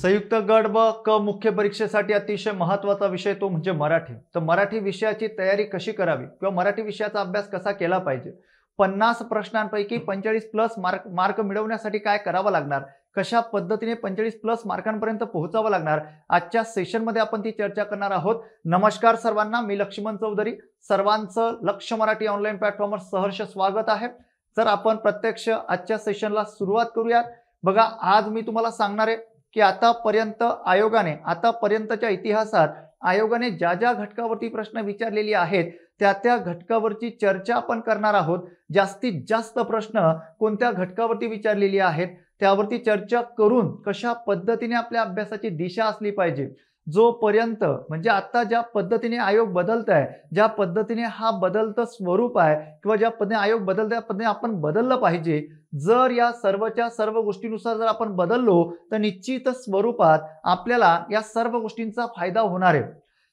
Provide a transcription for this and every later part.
संयुक्त गट ब क मुख्य परीक्षेसाठी अतिशय महत्त्वाचा विषय तो म्हणजे मराठी। तर मराठी विषयाची तयारी कशी करावी किंवा मराठी विषयाचा अभ्यास कसा केला पाहिजे, 50 प्रश्नांपैकी 45 प्लस मार्क मिळवण्यासाठी काय करावं लागणार, कशा पद्धतीने 45 प्लस मार्कांपर्यंत पोहोचावं लागणार, आजच्या सेशनमध्ये आपण ती चर्चा करणार आहोत। नमस्कार सर्वांना, मी लक्ष्मण चौधरी, सर्वांचं लक्ष मराठी ऑनलाईन प्लॅटफॉर्मवर सहर्ष स्वागत आहे। तर आपण प्रत्यक्ष आजच्या सेशनला सुरुवात करूयात। बघा, आज मी तुम्हाला सांगणार आहे की आतापर्यंतच्या इतिहासात आयोगाने ज्या ज्या घटकावरती प्रश्न विचारलेले आहेत त्या घटकावरची चर्चा आपण करणार आहोत। जास्तीत जास्त प्रश्न कोणत्या घटकावरती विचारलेले आहेत त्यावरती चर्चा करून कशा पद्धतीने आपल्या अभ्यासाची दिशा असली पाहिजे, जोपर्यंत म्हणजे आता ज्या पद्धतीने आयोग बदलत आहे, ज्या पद्धतीने हा बदलतं स्वरूप आहे किंवा ज्या पद्धतीने आयोग बदलत आहे पद्धतीने आपण बदललं पाहिजे। जर या सर्वच्या सर्व गोष्टींनुसार जर आपण बदललो तर निश्चित स्वरूपात आपल्याला या सर्व गोष्टींचा फायदा होणार आहे।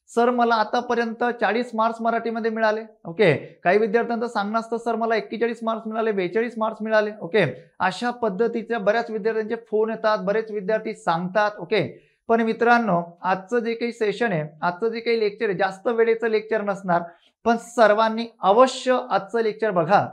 सर, मला आतापर्यंत 40 मार्क्स मराठीमध्ये मिळाले, ओके। काही विद्यार्थ्यांचं सांगणं असतं सर मला 41 मार्क्स मिळाले, 42 मार्क्स मिळाले, ओके। अशा पद्धतीच्या बऱ्याच विद्यार्थ्यांचे फोन येतात, बरेच विद्यार्थी सांगतात, ओके। पण मित्रांनो, आजचं जे काही सेशन आहे, आजचं जे काही लेक्चर आहे, जास्त वेळेचं लेक्चर नसणार, पण सर्वांनी अवश्य आजचं लेक्चर बघा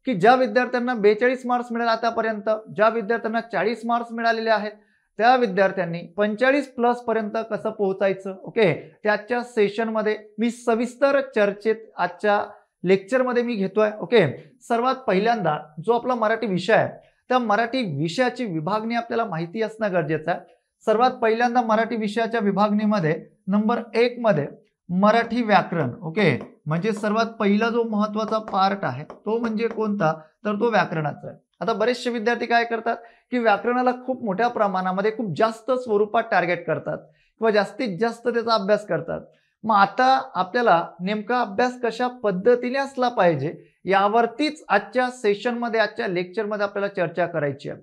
की ज्या विद्यार्थ्यांना 42 मार्क्स मिळाले आतापर्यंत, ज्या विद्यार्थ्यांना 40 मार्क्स मिळालेले आहेत त्या विद्यार्थ्यांनी 45 प्लस पर्यंत कसं पोहोचायचं, ओके। त्याच्या सेशनमध्ये मी सविस्तर चर्चेत आजच्या लेक्चरमध्ये मी घेतोय, ओके। सर्वात पहिल्यांदा जो आपला मराठी विषय आहे त्या मराठी विषयाची विभागणी आपल्याला माहिती असणं गरजेचं आहे। सर्वात पहिल्यांदा मराठी विषयाच्या विभागणीमध्ये नंबर 1 मध्ये मराठी व्याकरण, ओके। म्हणजे सर्वात पहिला जो महत्त्वाचा पार्ट आहे तो म्हणजे कोणता, तर तो व्याकरणाचा आहे। आता बरेचसे विद्यार्थी काय करतात की व्याकरणाला खूप मोठ्या प्रमाणामध्ये खूप जास्त स्वरूपात टार्गेट करतात किंवा जास्तीत जास्त त्याचा अभ्यास करतात। मग आता आपल्याला नेमका अभ्यास कशा पद्धतीने असला पाहिजे यावरतीच आजच्या सेशनमध्ये, आजच्या लेक्चरमध्ये आपल्याला चर्चा करायची आहे।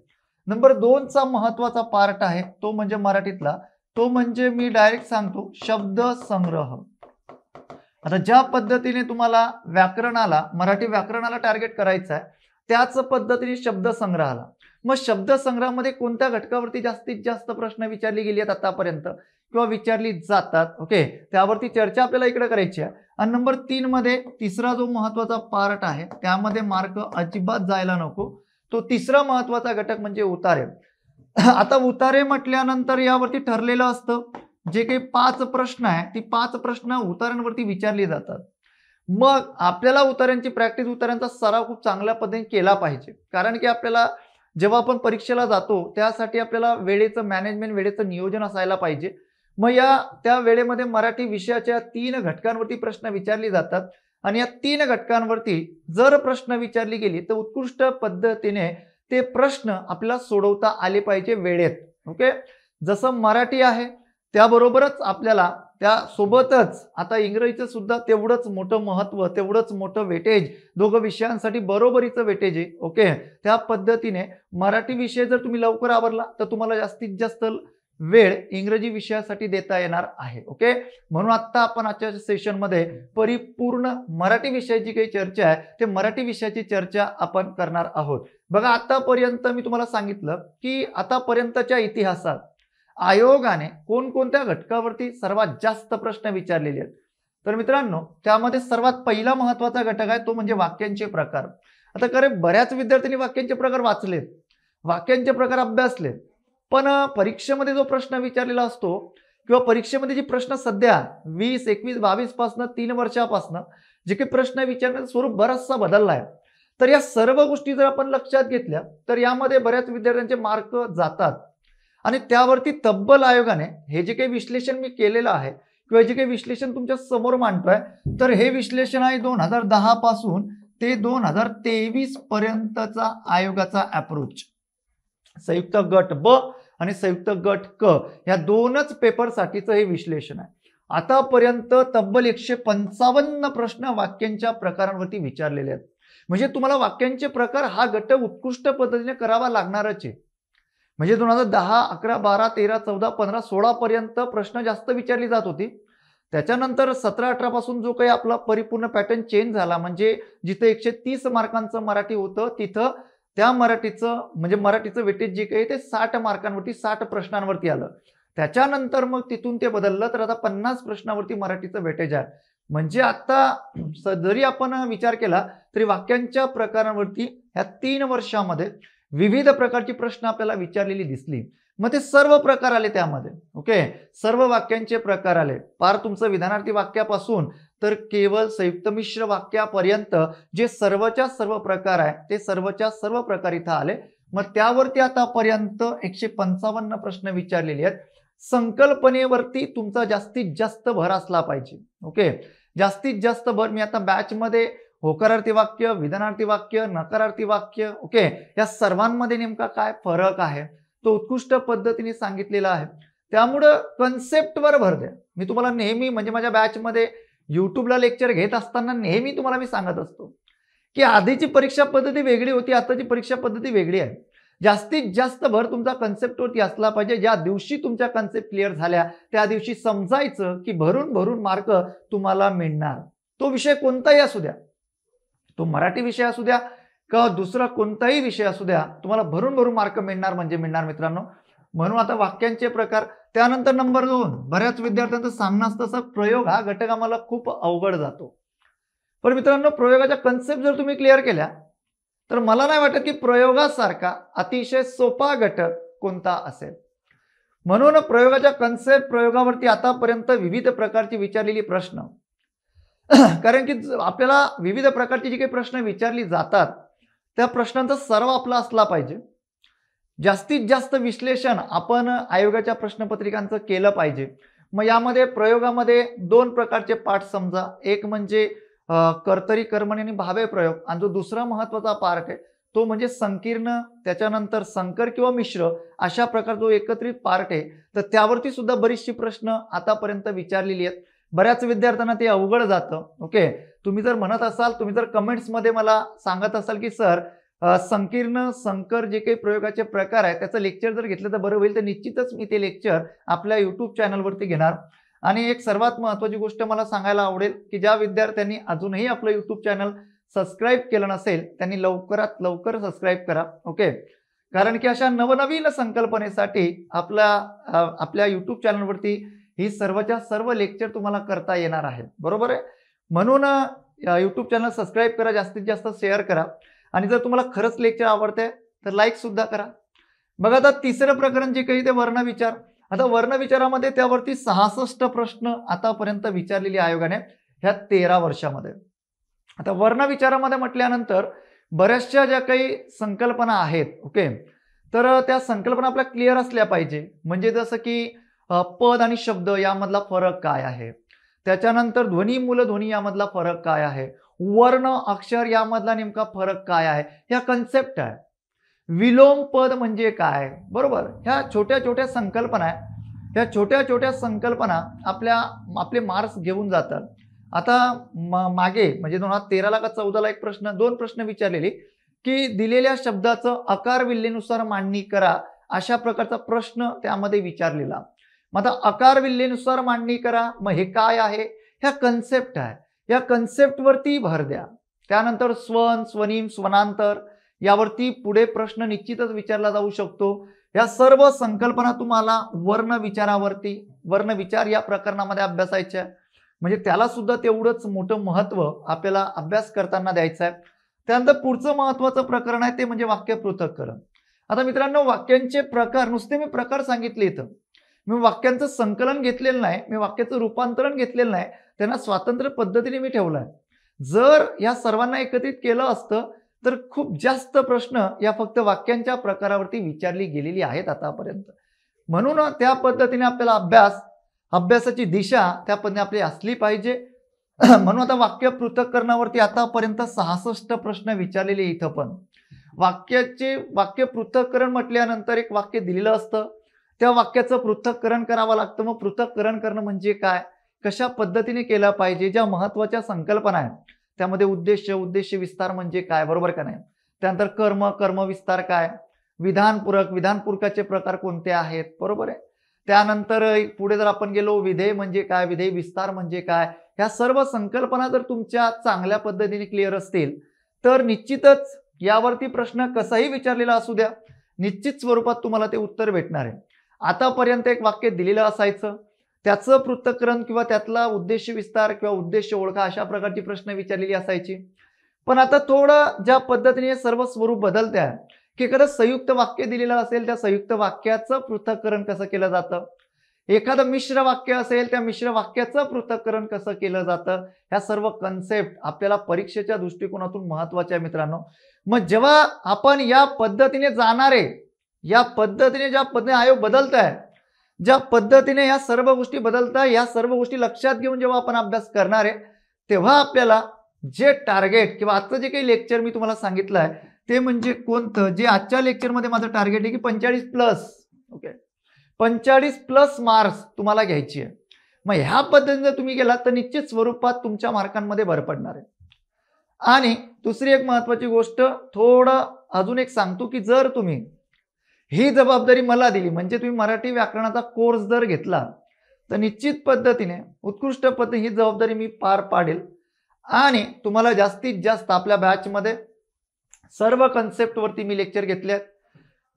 नंबर 2 चा महत्त्वाचा पार्ट आहे तो म्हणजे मराठीतला, तो म्हणजे मी डायरेक्ट सांगतो शब्द संग्रह। आता ज्या पद्धतीने तुम्हाला व्याकरणाला, मराठी व्याकरणाला टार्गेट करायचं आहे त्याच पद्धतीने शब्द संग्रहाला। मग शब्द संग्रहामध्ये कोणत्या घटकावरती जास्तीत जास्त प्रश्न विचारली गेली आहेत आतापर्यंत किंवा विचारली जातात, ओके, त्यावरती चर्चा आपल्याला इकडे करायची आहे। आणि नंबर 3 मध्ये तिसरा जो महत्त्वाचा पार्ट आहे त्यामध्ये मार्क अजिबात जायला नको, तो तिसरा महत्त्वाचा घटक म्हणजे उतारे। आता उतारे म्हटल्यानंतर यावरती ठरलेलं असतं जे काही 5 प्रश्न आहे ती 5 प्रश्न उतारांवरती विचारली जातात। मग आपल्याला उतारांची प्रॅक्टिस, उतारांचा सराव खूप चांगल्या पद्धतीने केला पाहिजे, कारण की आपल्याला जेव्हा आपण परीक्षेला जातो त्यासाठी आपल्याला वेळेचं मॅनेजमेंट, वेळेचं नियोजन असायला पाहिजे। मग त्या वेळेमध्ये मराठी विषयाच्या 3 घटकांवरती प्रश्न विचारले जातात आणि या 3 घटकांवरती जर प्रश्न विचारली गेली तर उत्कृष्ट पद्धतीने ते प्रश्न आपल्याला सोडवता आले पाहिजे वेळेत, ओके। जसं मराठी आहे त्याबरोबरच आपल्याला त्यासोबतच आता इंग्रजीचं सुद्धा तेवढंच मोठं महत्त्व, तेवढंच मोठं वेटेज, दोघं विषयांसाठी बरोबरीचं वेटेज आहे, ओके। त्या पद्धतीने मराठी विषय जर तुम्ही लवकर आवरला तर तुम्हाला जास्तीत जास्त वेळ इंग्रजी विषयासाठी देता येणार आहे, ओके। म्हणून आता आपण आजच्या सेशनमध्ये परिपूर्ण मराठी विषयाची काही चर्चा आहे ते मराठी विषयाची चर्चा आपण करणार आहोत। बघा, आतापर्यंत मी तुम्हाला सांगितलं की आतापर्यंतच्या इतिहासात आयोगाने कोणकोणत्या घटकावरती सर्वात जास्त प्रश्न विचारलेले आहेत। तर मित्रांनो, त्यामध्ये सर्वात पहिला महत्त्वाचा घटक आहे तो म्हणजे वाक्यांचे प्रकार। आता खरे बऱ्याच विद्यार्थ्यांनी वाक्यांचे प्रकार वाचलेत, वाक्यांचे प्रकार अभ्यासलेत, पण परीक्षेमध्ये जो प्रश्न विचारलेला असतो किंवा परीक्षेमध्ये जे प्रश्न सध्या 20, 21, 22 पासून 3 वर्षापासून जे काही प्रश्न विचारण्याचं स्वरूप बराचसा बदलला आहे। तर या सर्व गोष्टी जर आपण लक्षात घेतल्या तर यामध्ये बऱ्याच विद्यार्थ्यांचे मार्क जातात आणि त्यावरती तब्बल आयोगाने हे जे काही विश्लेषण मी केलेलं आहे किंवा जे काही विश्लेषण तुमच्या समोर मांडतोय तर हे विश्लेषण आहे 2010 पासून ते 2023 पर्यंतचा आयोगाचा अप्रोच। संयुक्त गट ब आणि संयुक्त गट क या 2च पेपरसाठीचं हे विश्लेषण आहे। आतापर्यंत तब्बल 155 प्रश्न वाक्यांच्या प्रकारांवरती विचारलेले आहेत। म्हणजे तुम्हाला वाक्यांचे प्रकार हा घटक उत्कृष्ट पद्धतीने करावा लागणारच आहे। म्हणजे 2010, 11, 12, 13, 14, 15, 16 पर्यंत प्रश्न जास्त विचारली जात होती। त्याच्यानंतर 17, 18 पासून जो काही आपला परिपूर्ण पॅटर्न चेंज झाला, म्हणजे जिथे 130 मार्कांचं मराठी होतं तिथं त्या मराठीचं वेटेज जे काही ते 60 मार्कांवरती, 60 प्रश्नांवरती आलं। त्याच्यानंतर मग तिथून ते बदललं तर आता 50 प्रश्नावरती मराठीचं वेटेज आहे. म्हणजे आता जरी आपण विचार केला तरी वाक्यांच्या प्रकारांवरती ह्या 3 वर्षामध्ये विविध प्रकारची प्रश्न आपल्याला विचारलेली दिसली. मग ते सर्व प्रकार आले त्यामध्ये. ओके, सर्व वाक्यांचे प्रकार आले. पार तुमचं विधानार्थी वाक्यापासून तर केवळ संयुक्त मिश्र वाक्यापर्यंत जे सर्वच्या सर्व प्रकार आहे ते सर्वच्या सर्व प्रकार इथं आले. मग त्यावरती आतापर्यंत 155 प्रश्न विचारलेले आहेत. संकल्पनेवरती तुमचा जास्तीत जास्त भर असला पाहिजे. ओके, जास्तीत जास्त भर मी आता बॅचमध्ये होकारार्थी वाक्य, विधानार्थी वाक्य, नकारार्थी वाक्य, ओके, या सर्वांमध्ये नेमका काय फरक आहे तो उत्कृष्ट पद्धतीने सांगितलेला आहे. त्यामुळं कन्सेप्टवर भर द्या. मी तुम्हाला नेहमी म्हणजे माझ्या बॅचमध्ये युट्यूबला लेक्चर घेत असताना नेहमी तुम्हाला मी सांगत असतो की आधीची परीक्षा पद्धती वेगळी होती, आताची परीक्षा पद्धती वेगळी आहे. जास्तीत जास्त भर तुमचा कन्सेप्टवरती असला पाहिजे. ज्या दिवशी तुमच्या कन्सेप्ट क्लिअर झाल्या त्या दिवशी समजायचं की भरून भरून मार्क तुम्हाला मिळणार. तो विषय कोणताही असू द्या, तो मराठी विषय असू द्या का दुसरा कोणताही विषय असू द्या, तुम्हाला भरून भरून मार्क मिळणार म्हणजे मिळणार मित्रांनो. म्हणून आता वाक्यांचे प्रकार. त्यानंतर नंबर 2, बऱ्याच विद्यार्थ्यांचं सांगणं असतं तसं प्रयोग हा घटक आम्हाला खूप अवघड जातो. पण मित्रांनो, प्रयोगाच्या कन्सेप्ट जर तुम्ही क्लिअर केल्या तर मला नाही वाटत की प्रयोगासारखा अतिशय सोपा घटक कोणता असेल. म्हणून प्रयोगाच्या कन्सेप्ट, प्रयोगावरती आतापर्यंत विविध प्रकारची विचारलेली प्रश्न कारण की आपल्याला विविध प्रकारची जी काही प्रश्न विचारली जातात त्या प्रश्नांचा सराव आपला असला पाहिजे. जास्तीत जास्त विश्लेषण आपण आयोगाच्या प्रश्नपत्रिकांचं केलं पाहिजे. मग यामध्ये प्रयोगामध्ये 2 प्रकारचे पाठ समजा. एक म्हणजे कर्तरी, कर्मणी आणि भावे प्रयोग, आणि जो दुसरा महत्वाचा पार्ट आहे तो म्हणजे संकीर्ण, त्याच्यानंतर संकर किंवा मिश्र, अशा प्रकारचा जो एकत्रित पार्ट आहे. तर त्यावरती सुद्धा बरीचशी प्रश्न आतापर्यंत विचारलेली आहेत. बऱ्याच विद्यार्थ्यांना ते अवघड जातं. ओके, तुम्ही जर म्हणत असाल, तुम्ही जर कमेंट्समध्ये मला सांगत असाल की सर संकीर्ण, संकर जे काही प्रयोगाचे प्रकार आहे त्याचं लेक्चर जर घेतलं तर बरं होईल, तर निश्चितच मी ते लेक्चर आपल्या यूट्यूब चॅनलवरती घेणार. आणि एक सर्वात महत्त्वाची गोष्ट मला सांगायला आवडेल की ज्या विद्यार्थ्यांनी अजूनही आपलं यूट्यूब चॅनल सबस्क्राईब केलं नसेल त्यांनी लवकरात लवकर सबस्क्राईब करा. ओके, कारण की अशा नवनवीन संकल्पनेसाठी आपल्या यूट्यूब चॅनलवरती ही सर्वच्या सर्व लेक्चर तुम्हाला करता येणार आहेत. बरोबर आहे. म्हणून यूट्यूब चॅनल सबस्क्राईब करा, जास्तीत जास्त शेअर करा, आणि जर तुम्हाला खरंच लेक्चर आवडते तर लाईक सुद्धा करा. बघा, आता तिसरं प्रकरण जे काही ते वर्णविचार. आता वर्णविचारामध्ये त्यावरती 66 प्रश्न आतापर्यंत विचारलेली आयोगाने ह्या 13 वर्षामध्ये. आता वर्णविचारामध्ये म्हटल्यानंतर बऱ्याचशा ज्या काही संकल्पना आहेत, ओके, तर त्या संकल्पना आपल्या क्लिअर असल्या पाहिजे. म्हणजे जसं की पद आणि शब्द यामधला फरक काय आहे, त्याच्यानंतर ध्वनी, मूलध्वनी यामधला फरक काय आहे, वर्ण, अक्षर यामधला नेमका फरक काय आहे, ह्या कन्सेप्ट आहे. विलोम पद म्हणजे काय, बरोबर, ह्या छोट्या छोट्या संकल्पना आहे. ह्या छोट्या छोट्या संकल्पना आपले मार्क्स घेऊन जातात. आता मागे म्हणजे 2013ला का 14ला एक प्रश्न, 2 प्रश्न विचारलेले की दिलेल्या शब्दाचं आकार विल्हेनुसार मांडणी करा, अशा प्रकारचा प्रश्न त्यामध्ये विचारलेला. मग आता आकार विल्हेनुसार मांडणी करा, मग हे काय आहे, ह्या कन्सेप्ट आहे. या कन्सेप्टवरती भर द्या. त्यानंतर स्वन, स्वनिम, स्वनांतर यावरती पुढे प्रश्न निश्चितच विचारला जाऊ शकतो. या सर्व संकल्पना तुम्हाला वर्णविचार या प्रकरणामध्ये अभ्यासायच्या, म्हणजे त्याला सुद्धा तेवढंच मोठं महत्व आपल्याला अभ्यास करताना द्यायचं आहे. त्यानंतर पुढचं महत्वाचं प्रकरण आहे ते म्हणजे वाक्य पृथक्करण. आता मित्रांनो, वाक्यांचे प्रकार नुसते मी प्रकार सांगितले इथं, मी वाक्यांचं संकलन घेतलेलं नाही, मी वाक्याचं रूपांतरण घेतलेलं नाही, त्यांना स्वातंत्र्य पद्धतीने मी ठेवलं आहे. जर या सर्वांना एकत्रित केलं असतं तर खूप जास्त प्रश्न या फक्त वाक्यांच्या प्रकारावरती विचारली गेलेली आहेत आतापर्यंत. म्हणून त्या पद्धतीने आपल्याला अभ्यासाची दिशा त्या पद्धतीने आपली असली पाहिजे. म्हणून आता वाक्य पृथक्करणावरती आतापर्यंत 66 प्रश्न विचारलेले. इथं पण वाक्य पृथक्करण म्हटल्यानंतर एक वाक्य दिलेलं असतं, त्या वाक्याचं पृथक्करण करावं लागतं. मग पृथक्करण करणं म्हणजे काय, कशा पद्धतीने केलं पाहिजे, ज्या महत्वाच्या संकल्पना आहेत त्यामध्ये उद्देश विस्तार म्हणजे काय, बरोबर का नाही. त्यानंतर कर्म विस्तार काय, विधानपूरकाचे प्रकार कोणते आहेत, बरोबर आहे. त्यानंतर पुढे जर आपण गेलो, विधेय म्हणजे काय, विधेय विस्तार म्हणजे काय, ह्या सर्व संकल्पना जर तुमच्या चांगल्या पद्धतीने क्लिअर असतील तर निश्चितच यावरती प्रश्न कसाही विचारलेला असू द्या, निश्चित स्वरूपात तुम्हाला ते उत्तर भेटणार आहे. आतापर्यंत एक वाक्य दिलेलं असायचं, त्याचं पृथक्करण किंवा त्यातला उद्देश विस्तार किंवा उद्देश ओळखा अशा प्रकारची प्रश्न विचारलेली असायची. पण आता थोडं ज्या पद्धतीने सर्व स्वरूप बदलते आहे की एखादं संयुक्त वाक्य दिलेलं असेल, त्या संयुक्त वाक्याचं पृथक्करण कसं केलं जातं, एखादं मिश्र वाक्य असेल त्या मिश्र वाक्याचं पृथक्करण कसं केलं जातं, ह्या सर्व कन्सेप्ट आपल्याला परीक्षेच्या दृष्टिकोनातून महत्वाच्या आहे मित्रांनो. मग जेव्हा आपण या पद्धतीने जाणारे, या पद्धतीने ज्या पद्धतीने आयोग बदलत आहे, ज्या पद्धतीने या सर्व गोष्टी बदलत आहे, या सर्व गोष्टी लक्षात घेऊन जेव्हा आपण अभ्यास करणार आहे, तेव्हा आपल्याला जे टार्गेट किंवा आजचं जे काही लेक्चर मी तुम्हाला सांगितलं आहे ते म्हणजे कोणतं, जे आजच्या लेक्चरमध्ये माझं टार्गेट आहे की 45+, ओके, 45+ मार्क्स तुम्हाला घ्यायची आहे. मग ह्या पद्धतीने तुम्ही गेलात तर निश्चित स्वरूपात तुमच्या मार्कांमध्ये भर पडणार आहे. आणि दुसरी एक महत्वाची गोष्ट थोडं अजून एक सांगतो की जर तुम्ही ही जबाबदारी मला दिली, म्हणजे तुम्ही मराठी व्याकरणाचा कोर्स जर घेतला तर निश्चित पद्धतीने उत्कृष्ट पद्धतीने ही जबाबदारी मी पार पाडेल आणि तुम्हाला जास्तीत जास्त आपल्या बॅचमध्ये सर्व कन्सेप्ट वरती मी लेक्चर घेतलेत.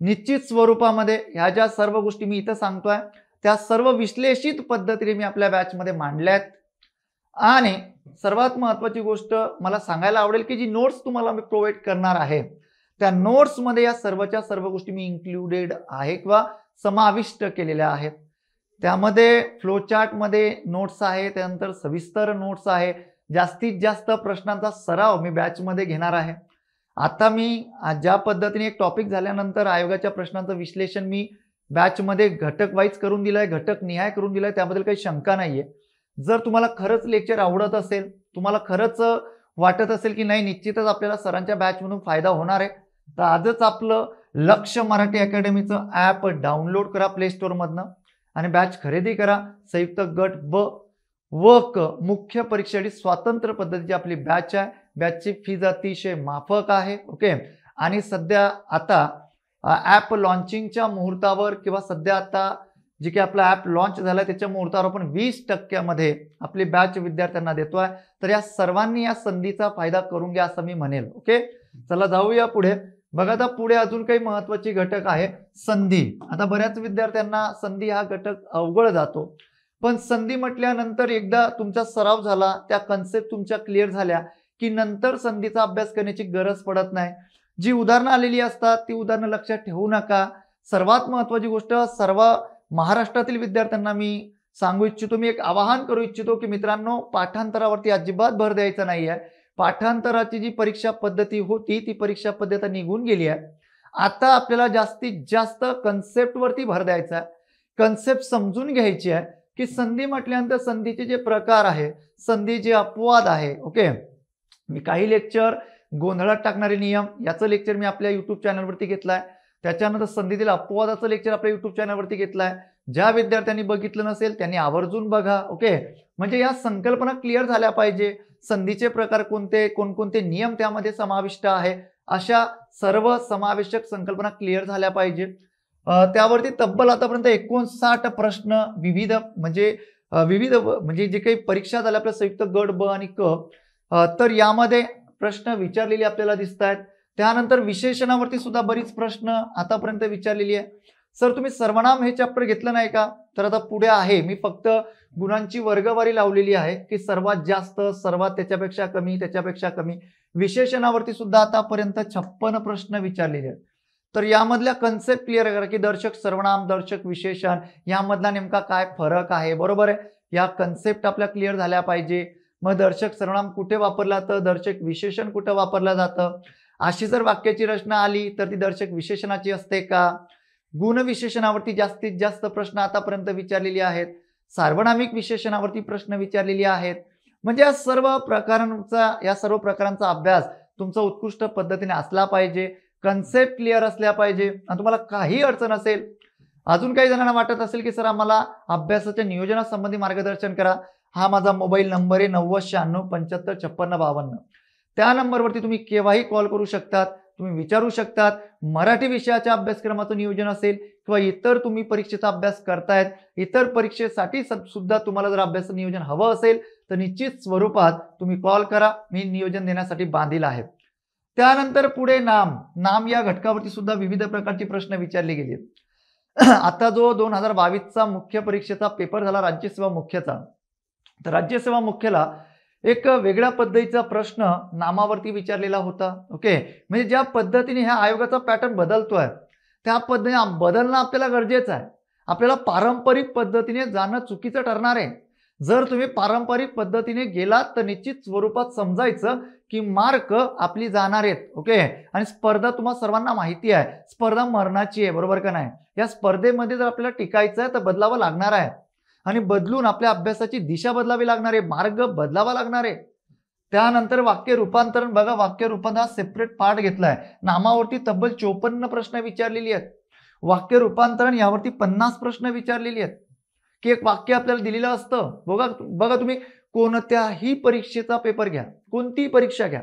निश्चित स्वरूपामध्ये ह्या ज्या सर्व गोष्टी मी इथं सांगतोय त्या सर्व विश्लेषित पद्धतीने मी आपल्या बॅचमध्ये मांडल्यात. आणि सर्वात महत्त्वाची गोष्ट मला सांगायला आवडेल की जी नोट्स तुम्हाला मी प्रोव्हाइड करणार आहे त्या नोट्समध्ये या सर्वच्या सर्व गोष्टी मी इन्क्लुडेड आहे किंवा समाविष्ट केलेल्या आहेत. त्यामध्ये फ्लोचार्टमध्ये नोट्स आहे, त्यानंतर सविस्तर नोट्स आहे, जास्तीत जास्त प्रश्नांचा सराव मी बॅचमध्ये घेणार आहे. आता मी ज्या पद्धतीने एक टॉपिक झाल्यानंतर आयोगाच्या प्रश्नांचं विश्लेषण मी बॅचमध्ये घटक वाईज करून दिलंय, घटक निहाय करून दिलंय, त्याबद्दल काही शंका नाहीये. जर तुम्हाला खरंच लेक्चर आवडत असेल, तुम्हाला खरंच वाटत असेल की नाही निश्चितच आपल्याला सरांच्या बॅचमधून फायदा होणार आहे, तर आजच आपलं लक्ष मराठी अकॅडमीचं ॲप डाउनलोड करा प्ले स्टोअरमधनं आणि बॅच खरेदी करा. संयुक्त गट ब व क मुख्य परीक्षेसाठी स्वतंत्र पद्धतीची आपली बॅच आहे. बॅचची फीज अतिशय माफक आहे, ओके. आणि सध्या आता ॲप लॉन्चिंगच्या मुहूर्तावर किंवा सध्या आता जे काही आपला ॲप लॉन्च झाला त्याच्या मुहूर्तावर आपण 20% आपली बॅच विद्यार्थ्यांना देतोय. तर या सर्वांनी या संधीचा फायदा करून घ्या असं मी म्हणेल, ओके. चला जाऊया पुढे. बघा आता पुढे अजून काही महत्वाची घटक आहे संधी. आता बऱ्याच विद्यार्थ्यांना संधी हा घटक अवघड जातो, पण संधी म्हटल्यानंतर एकदा तुमचा सराव झाला, त्या कन्सेप्ट तुमच्या क्लिअर झाल्या की नंतर संधीचा अभ्यास करण्याची गरज पडत नाही. जी उदाहरणं आलेली असतात ती उदाहरणं लक्षात ठेवू नका. सर्वात महत्वाची गोष्ट सर्व महाराष्ट्रातील विद्यार्थ्यांना मी सांगू इच्छितो, मी एक आवाहन करू इच्छितो की मित्रांनो पाठांतरावरती अजिबात भर द्यायचा नाही आहे. पाठांतराची जी परीक्षा पद्धती होती ती परीक्षा पद्धती निघून गेली आहे. आता आपल्याला जास्तीत जास्त कन्सेप्टवरती भर द्यायचा आहे. कन्सेप्ट समजून घ्यायची आहे की संधी म्हटल्यानंतर संधीचे जे प्रकार आहे, संधीचे अपवाद आहे, ओके. मी काही लेक्चर गोंधळात टाकणारे नियम याचं लेक्चर मी आपल्या युट्यूब चॅनलवरती घेतलाय. त्याच्यानंतर संधीतील अपवादाचं लेक्चर आपल्या युट्यूब चॅनलवरती घेतलाय. ज्या विद्यार्थ्यांनी बघितलं नसेल त्यांनी आवर्जून बघा, ओके. म्हणजे या संकल्पना क्लिअर झाल्या पाहिजे. संधीचे प्रकार कोणते, कोणकोणते नियम त्यामध्ये समाविष्ट आहे, अशा सर्व समावेशक संकल्पना क्लिअर झाल्या पाहिजे. त्यावरती तब्बल आतापर्यंत 59 प्रश्न विविध म्हणजे जे काही परीक्षा झाल्या आपल्या संयुक्त गट ब आणि क, तर यामध्ये प्रश्न विचारलेले आपल्याला दिसत आहेत. त्यानंतर विशेषणावरती सुद्धा बरीच प्रश्न आतापर्यंत विचारलेली आहे. सर तुम्ही सर्वनाम हे चॅप्टर घेतलं नाही का, तर आता पुढे आहे. मी फक्त गुणांची वर्गवारी लावलेली आहे की सर्वात जास्त, सर्वात त्याच्यापेक्षा कमी, त्याच्यापेक्षा कमी. विशेषणावरती सुद्धा आतापर्यंत 56 प्रश्न विचारलेले आहेत. तर यामधल्या कन्सेप्ट क्लिअर करा की दर्शक सर्वनाम, दर्शक विशेषण यामधला नेमका काय फरक आहे, बरोबर आहे. या कन्सेप्ट आपल्या क्लिअर झाल्या पाहिजे. मग दर्शक सर्वनाम कुठे वापरला जातं, दर्शक विशेषण कुठे वापरलं जातं, अशी जर वाक्याची रचना आली तर ती दर्शक विशेषणाची असते का. गुणविशेषणावरती जास्तीत जास्त प्रश्न आतापर्यंत विचारलेली आहेत. सार्वनामिक विशेषणावरती प्रश्न विचारलेले आहेत. म्हणजे या सर्व प्रकारांचा अभ्यास तुमचा उत्कृष्ट पद्धतीने असला पाहिजे. कन्सेप्ट क्लिअर असल्या पाहिजे. आणि तुम्हाला काही अडचण असेल, अजून काही जणांना वाटत असेल की सर आम्हाला अभ्यासाच्या नियोजनासंबंधी मार्गदर्शन करा, हा माझा मोबाईल नंबर आहे 9096755652. त्या नंबरवरती तुम्ही केव्हाही कॉल करू शकतात. तुम्ही विचारू शकतात. मराठी विषयाच्या अभ्यासक्रमाचं नियोजन असेल किंवा इतर तुम्ही परीक्षेचा अभ्यास करतायत, इतर परीक्षेसाठी सुद्धा तुम्हाला जर अभ्यास नियोजन हवं असेल तर निश्चित स्वरूपात तुम्ही कॉल करा. मी नियोजन देण्यासाठी बांधील आहे. त्यानंतर पुढे नाम या घटकावरती सुद्धा विविध प्रकारची प्रश्न विचारले गेले. आता जो 2022चा मुख्य परीक्षेचा पेपर झाला राज्यसेवा मुख्यचा, तर राज्यसेवा मुख्यला एक वेगळ्या पद्धतीचा प्रश्न नामावरती विचारलेला होता. ओके, म्हणजे ज्या पद्धतीने ह्या आयोगाचा पॅटर्न बदलतोय त्या पद्धतीने बदलणं आपल्याला गरजेचं आहे. आपल्याला पारंपरिक पद्धतीने जाणं चुकीचं ठरणार आहे. जर तुम्ही पारंपरिक पद्धतीने गेलात तर निश्चित स्वरूपात समजायचं की मार्क आपली जाणार आहेत. ओके, आणि स्पर्धा तुम्हाला सर्वांना माहिती आहे, स्पर्धा मरणाची आहे, बरोबर का नाही? या स्पर्धेमध्ये जर आपल्याला टिकायचं आहे तर बदलावं लागणार आहे आणि बदलून आपल्या अभ्यासाची दिशा बदलावी लागणार आहे, मार्ग बदलावा लागणार आहे. त्यानंतर वाक्य रूपांतरण बघा, वाक्य रूपांतरण सेपरेट पार्ट घेतलाय. नामावरती तब्बल 54 प्रश्न विचारलेली आहेत. वाक्य रूपांतरण यावरती 50 प्रश्न विचारलेली आहेत. की एक वाक्य आपल्याला दिलेलं असतं. बघा बघा तुम्ही कोणत्याही परीक्षेचा पेपर घ्या, कोणतीही परीक्षा घ्या,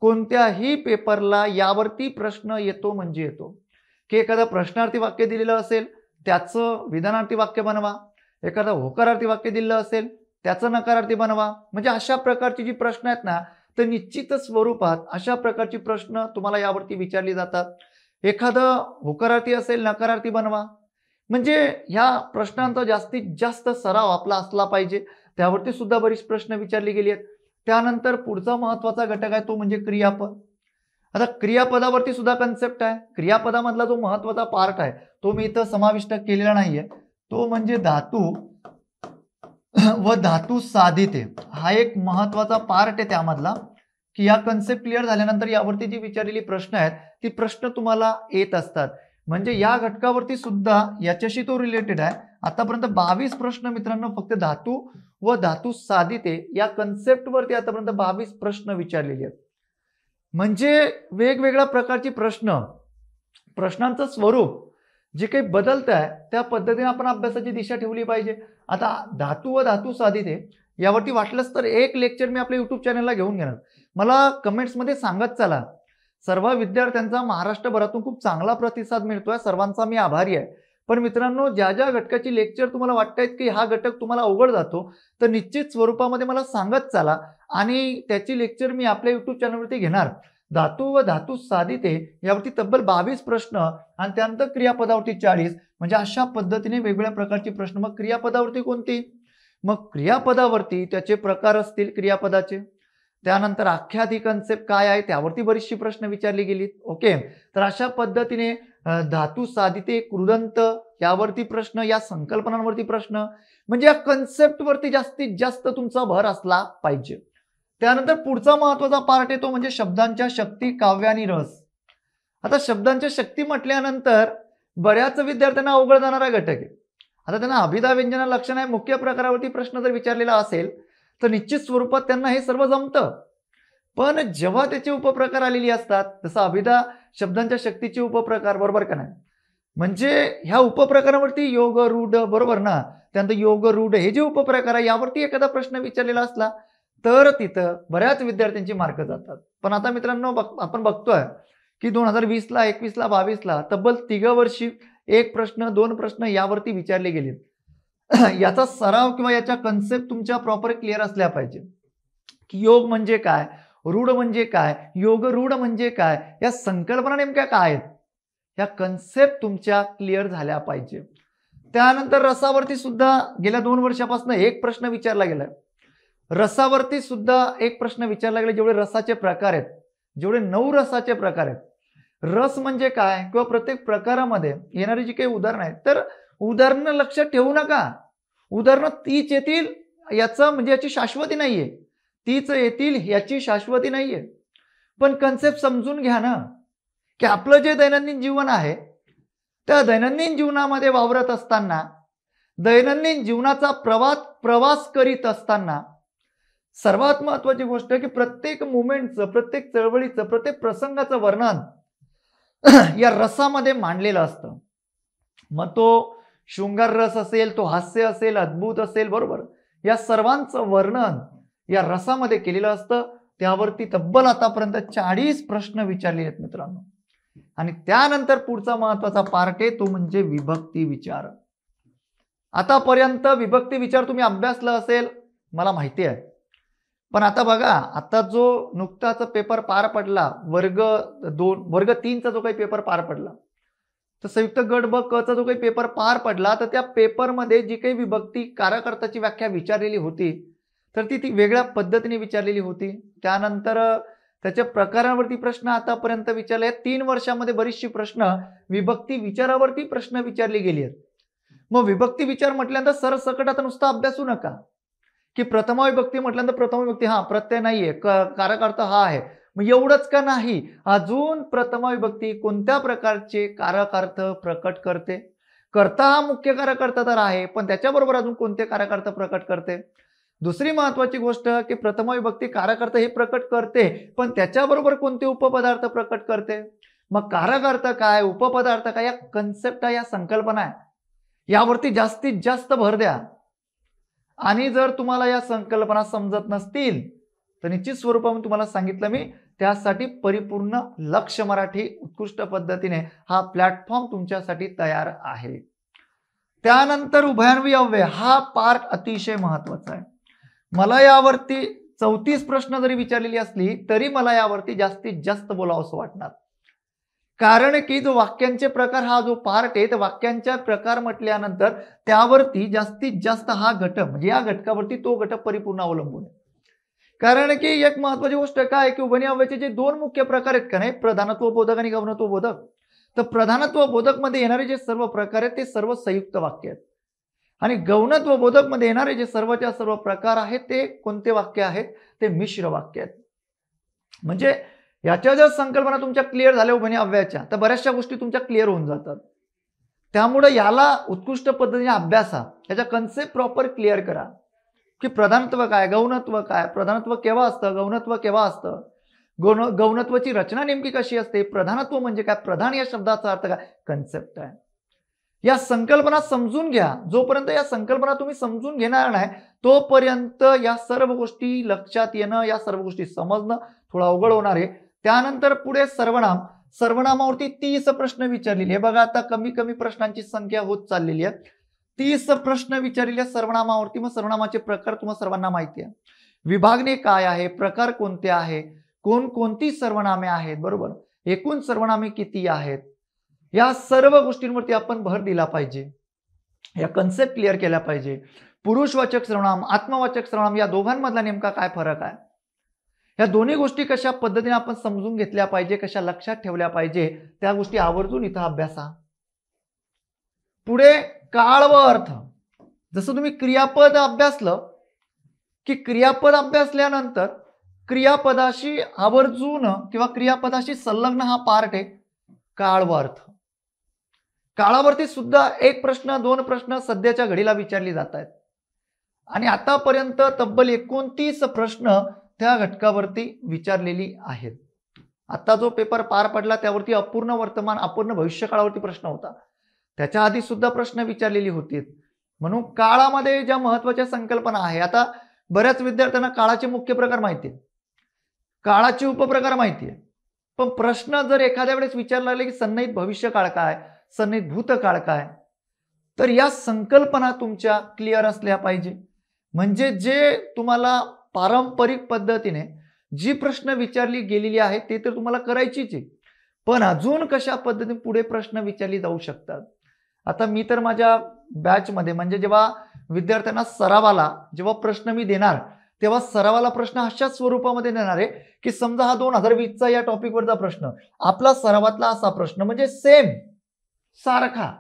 कोणत्याही पेपरला यावरती प्रश्न येतो म्हणजे येतो. की एखादा प्रश्नार्थी वाक्य दिलेलं असेल त्याचं विधानार्थी वाक्य बनवा, एखादा होकारार्थी वाक्य दिलेलं असेल त्याचं नकारार्थी बनवा. म्हणजे अशा प्रकारची जी प्रश्न आहेत ना, तर निश्चितच स्वरूपात अशा प्रकारची प्रश्न तुम्हाला यावरती विचारली जातात. एखादं होकारार्थी असेल नकारार्थी बनवा. म्हणजे ह्या प्रश्नांचा जास्तीत जास्त सराव आपला असला पाहिजे. त्यावरती सुद्धा बरीच प्रश्न विचारली गेली आहेत. त्यानंतर पुढचा महत्वाचा घटक आहे तो म्हणजे क्रियापद. आता क्रियापदावरती सुद्धा कन्सेप्ट आहे. क्रियापदामधला जो महत्वाचा पार्ट आहे तो मी इथं समाविष्ट केलेला नाहीये, तो म्हणजे धातू व धातू साधिते. हा एक महत्वाचा पार्ट आहे त्यामधला, की या कन्सेप्ट क्लिअर झाल्यानंतर यावरती जी विचारलेली प्रश्न आहेत ती प्रश्न तुम्हाला येत असतात. म्हणजे या घटकावरती सुद्धा याच्याशी तो रिलेटेड आहे. आतापर्यंत 22 प्रश्न मित्रांनो फक्त धातू व धातू साधिते या कन्सेप्ट वरती आतापर्यंत 22 प्रश्न विचारलेले आहेत. म्हणजे वेगवेगळ्या प्रकारची प्रश्नांचं स्वरूप जे काही बदलत आहे त्या पद्धतीने आपण अभ्यासाची दिशा ठेवली पाहिजे. आता धातू व धातू साधिते यावरती वाटलंच तर एक लेक्चर मी आपल्या युट्यूब चॅनलला घेऊन घेणार. मला कमेंट्समध्ये सांगत चला. सर्व विद्यार्थ्यांचा महाराष्ट्रभरातून खूप चांगला प्रतिसाद मिळतोय, सर्वांचा मी आभारी आहे. पण मित्रांनो, ज्या ज्या घटकाची लेक्चर तुम्हाला वाटतायत की हा घटक तुम्हाला अवघड जातो तर निश्चित स्वरूपामध्ये मला सांगत चला आणि त्याची लेक्चर मी आपल्या युट्यूब चॅनलवरती घेणार. धातू व धातू साधिते यावरती तब्बल 22 प्रश्न आणि त्यानंतर क्रियापदावरती 40. म्हणजे अशा पद्धतीने वेगवेगळ्या प्रकारची प्रश्न. मग क्रियापदावरती कोणती? मग क्रियापदावरती त्याचे प्रकार असतील क्रियापदाचे. त्यानंतर आख्यादी कन्सेप्ट काय आहे त्यावरती बरीचशी प्रश्न विचारली गेलीत. ओके, तर अशा पद्धतीने धातू साधिते, कृदंत यावरती प्रश्न, या संकल्पनांवरती प्रश्न. म्हणजे या कन्सेप्ट वरती जास्तीत जास्त तुमचा भर असला पाहिजे. त्यानंतर पुढचा महत्वाचा पार्ट आहे तो म्हणजे शब्दांच्या शक्ती, काव्य आणि रस. आता शब्दांच्या शक्ती म्हटल्यानंतर बऱ्याच विद्यार्थ्यांना अवघड जाणारा घटक आहे. आता त्यांना अभिधा व्यंजना लक्षण आहे मुख्य प्रकारावरती प्रश्न जर विचारलेला असेल तर निश्चित स्वरूपात त्यांना हे सर्व जमतं. पण जेव्हा त्याचे उपप्रकार आलेली असतात, जसं अभिधा शब्दांच्या शक्तीचे उपप्रकार, बरोबर का नाही, म्हणजे ह्या उपप्रकारावरती योग रूढ, बरोबर ना, त्यानंतर योग रूढ हे जे उपप्रकार आहे यावरती एखादा प्रश्न विचारलेला असला तर तिथं बऱ्याच विद्यार्थ्यांची मार्क जातात. पण आता मित्रांनो आपण बघतोय की 2020ला, 21ला, 22ला तब्बल 3 वर्षी एक प्रश्न, 2 प्रश्न यावरती विचारले गेले. याचा सराव किंवा याच्या कन्सेप्ट तुमच्या प्रॉपर क्लिअर असल्या पाहिजे. की योग म्हणजे काय, रूढ म्हणजे काय, योग रूढ म्हणजे काय, या संकल्पना नेमक्या काय आहेत, या कन्सेप्ट तुमच्या क्लिअर झाल्या पाहिजे. त्यानंतर रसावरती सुद्धा गेल्या 2 वर्षापासून एक प्रश्न विचारला गेलाय. रसावरती सुद्धा एक प्रश्न विचारला गेला. जेवढे रसाचे प्रकार आहेत, जेवढे 9 रसाचे प्रकार आहेत, रस म्हणजे काय किंवा प्रत्येक प्रकारामध्ये येणारी जी काही उदाहरणं आहेत तर उदाहरणं लक्षात ठेवू नका. उदाहरणं तीच येतील याचं म्हणजे याची शाश्वती नाहीये, तीच येतील याची शाश्वती नाहीये. पण कन्सेप्ट समजून घ्या ना, की आपलं जे दैनंदिन जीवन आहे त्या दैनंदिन जीवनामध्ये वावरत असताना, दैनंदिन जीवनाचा प्रवास करीत असताना सर्वात महत्वाची गोष्ट की प्रत्येक मुवमेंटचं, प्रत्येक चळवळीचं, प्रत्येक प्रसंगाचं वर्णन या रसामध्ये मांडलेलं असतं. मग तो शृंगार रस असेल, तो हास्य असेल, अद्भुत असेल, बरोबर, या सर्वांचं वर्णन या रसामध्ये केलेलं असतं. त्यावरती तब्बल आतापर्यंत 40 प्रश्न विचारले आहेत मित्रांनो. आणि त्यानंतर पुढचा महत्वाचा पार्ट आहे तो म्हणजे विभक्ती विचार. आतापर्यंत विभक्ती विचार तुम्ही अभ्यासला असेल मला माहिती आहे. पण आता बघा, आता जो नुकताच पेपर पार पडला, वर्ग 3चा जो काही पेपर पार पडला तर संयुक्त गट ब क चा जो काही पेपर पार पडला तर त्या पेपरमध्ये जी काही विभक्ती कारकर्त्याची व्याख्या विचारलेली होती तर ती वेगळ्या पद्धतीने विचारलेली होती. त्यानंतर त्याच्या प्रकारांवरती प्रश्न आतापर्यंत विचारले आहेत. 3 वर्षामध्ये बरीचशी प्रश्न विभक्ती विचारावरती प्रश्न विचारली गेली आहेत. मग विभक्ती विचार म्हटल्यानंतर सरसकट आता नुसता अभ्यासू नका की प्रथमा विभक्ती म्हटल्यानंतर प्रथमा विभक्ती हा प्रत्यय नाहीये, कारक हा आहे, मग एवढंच का नाही, अजून प्रथमा विभक्ती कोणत्या प्रकारचे कारक प्रकट करते. कर्ता हा मुख्य कारकर्ता तर आहे, पण त्याच्याबरोबर अजून कोणते कारक प्रकट करते. दुसरी महत्वाची गोष्ट की प्रथमा विभक्ती कारक हे प्रकट करते, पण त्याच्याबरोबर कोणते उपपदार्थ प्रकट करते. मग कारक काय, उपपदार्थ काय, या कन्सेप्ट या संकल्पना आहे, यावरती जास्तीत जास्त भर द्या. आणि जर तुम्हाला या संकल्पना समजत नसतील तर निश्चित स्वरूपामध्ये तुम्हाला सांगितलं मी, त्यासाठी परिपूर्ण लक्ष मराठी उत्कृष्ट पद्धतीने हा प्लॅटफॉर्म तुमच्यासाठी तयार आहे. त्यानंतर उभयान्वी अव्यय हा पार्ट अतिशय महत्वाचा आहे. मला यावरती 34 प्रश्न जरी विचारलेली असली तरी मला यावरती जास्तीत जास्त बोलावं असं वाटणार. कारण की जो वाक्यांचे प्रकार हा जो पार्ट आहे, तर वाक्यांच्या प्रकार म्हटल्यानंतर त्यावरती जास्तीत जास्त हा घटक म्हणजे या घटकावरती तो घटक परिपूर्ण अवलंबून आहे. कारण की एक महत्वाची गोष्ट काय की उभयनिवी अव्ययाचे जे 2 मुख्य प्रकार आहेत का नाही, प्रधानत्व बोधक आणि गौणत्व बोधक, तर प्रधानत्व बोधक मध्ये येणारे जे सर्व प्रकार आहेत ते सर्व संयुक्त वाक्य आहेत आणि गौणत्व बोधक मध्ये येणारे जे सर्वच्या सर्व प्रकार आहेत ते कोणते वाक्य आहेत, ते मिश्र वाक्य आहेत. म्हणजे याच्या जर संकल्पना तुमच्या क्लिअर झाल्या उभयनिवी अव्ययाच्या तर बऱ्याचशा गोष्टी तुमच्या क्लिअर होऊन जातात. त्यामुळे याला उत्कृष्ट पद्धतीने अभ्यासा, याच्या कन्सेप्ट प्रॉपर क्लिअर करा की प्रधानत्व काय, गौणत्व काय, प्रधानत्व केव्हा असतं, गौणत्व केव्हा असतं, गौणत्वाची रचना नेमकी कशी असते, प्रधानत्व म्हणजे काय, प्रधान या शब्दाचा अर्थ काय, कन्सेप्ट आहे. या संकल्पना समजून घ्या. जोपर्यंत या संकल्पना तुम्ही समजून घेणार नाही तोपर्यंत या सर्व गोष्टी लक्षात येणं, या सर्व गोष्टी समजणं थोडं अवघड होणार आहे. त्यानंतर पुढे सर्वनाम, सर्वनामावरती 30 प्रश्न विचारलेले. हे बघा आता कमी कमी प्रश्नांची संख्या होत चाललेली आहे. 30 प्रश्न विचारलेले सर्वनामावरती. मग सर्वनामाचे प्रकार तुम्हाला सर्वांना माहिती आहे. विभागणे काय आहे, प्रकार कोणते आहे, कोणकोणती सर्वनामे आहेत, बरोबर, एकूण सर्वनामे किती आहेत, या सर्व गोष्टींवरती आपण भर दिला पाहिजे. या कन्सेप्ट क्लिअर केल्या पाहिजे. पुरुषवाचक सर्वनाम, आत्मवाचक सर्वनाम या दोघांमधला नेमका काय फरक आहे, या दोन्ही गोष्टी कशा पद्धतीने आपण समजून घेतल्या पाहिजे, कशा लक्षात ठेवल्या पाहिजे, त्या गोष्टी आवर्जून इथं अभ्यासा. पुढे काळ व अर्थ. जसं तुम्ही क्रियापद अभ्यासलं की क्रियापद अभ्यासल्यानंतर क्रियापदाशी आवर्जून किंवा क्रियापदाशी संलग्न हा पार्ट आहे काळ व अर्थ. काळावरती सुद्धा 1 प्रश्न 2 प्रश्न सध्याच्या घडीला विचारली जात आहेत आणि आतापर्यंत तब्बल 29 प्रश्न त्या घटकावरती विचारलेली आहेत. आता जो पेपर पार पडला त्यावरती अपूर्ण वर्तमान अपूर्ण भविष्यकाळावरती प्रश्न होता, त्याच्या आधी सुद्धा प्रश्न विचारलेली होती. म्हणून काळामध्ये ज्या महत्वाच्या संकल्पना आहे, आता बऱ्याच विद्यार्थ्यांना काळाचे मुख्य प्रकार माहिती आहे, काळाचे उपप्रकार माहिती आहे, पण प्रश्न जर एखाद्या वेळेस विचारला लागले की सन्निहित भविष्यकाळ काय, सन्निहित भूतकाळ काय, तर या संकल्पना तुमच्या क्लिअर असल्या पाहिजे. म्हणजे जे तुम्हाला पारंपरिक पद्धतीने जी प्रश्न विचारली गेलेली आहे ते तर तुम्हाला करायचीच आहे, पण अजून कशा पद्धतीने पुढे प्रश्न विचारली जाऊ शकतात. आता मी तर माझ्या बॅचमध्ये म्हणजे जेव्हा विद्यार्थ्यांना सरावाला जेव्हा प्रश्न मी देणार तेव्हा सरावाला प्रश्न अशा स्वरूपामध्ये देणार आहे की समजा हा 2020चा या टॉपिकवरचा प्रश्न, आपला सरावातला असा प्रश्न, म्हणजे सेम सारखा,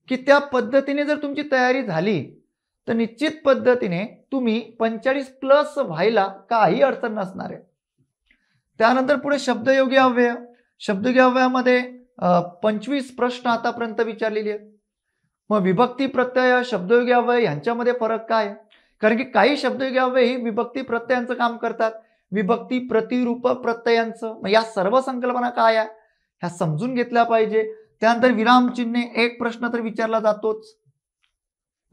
की त्या पद्धतीने जर तुमची तयारी झाली तर निश्चित पद्धतीने तुम्ही 45+ व्हायला काही अडचण नसणार आहे. त्यानंतर पुढे शब्दयोगी अव्यय. शब्दयोगी अव्ययामध्ये 25 प्रश्न आतापर्यंत विचारलेले आहेत. मग विभक्ती प्रत्यय शब्दयोगी अव्यय यांच्यामध्ये फरक काय, कारण की काही शब्दयोगी अव्यय ही विभक्ती प्रत्ययांचं काम करतात, विभक्ती प्रतिरूपक प्रत्ययांचं. मग या सर्व संकल्पना काय आहे ह्या समजून घेतल्या पाहिजे. त्यानंतर विरामचिन्हे, 1 प्रश्न तर विचारला जातोच.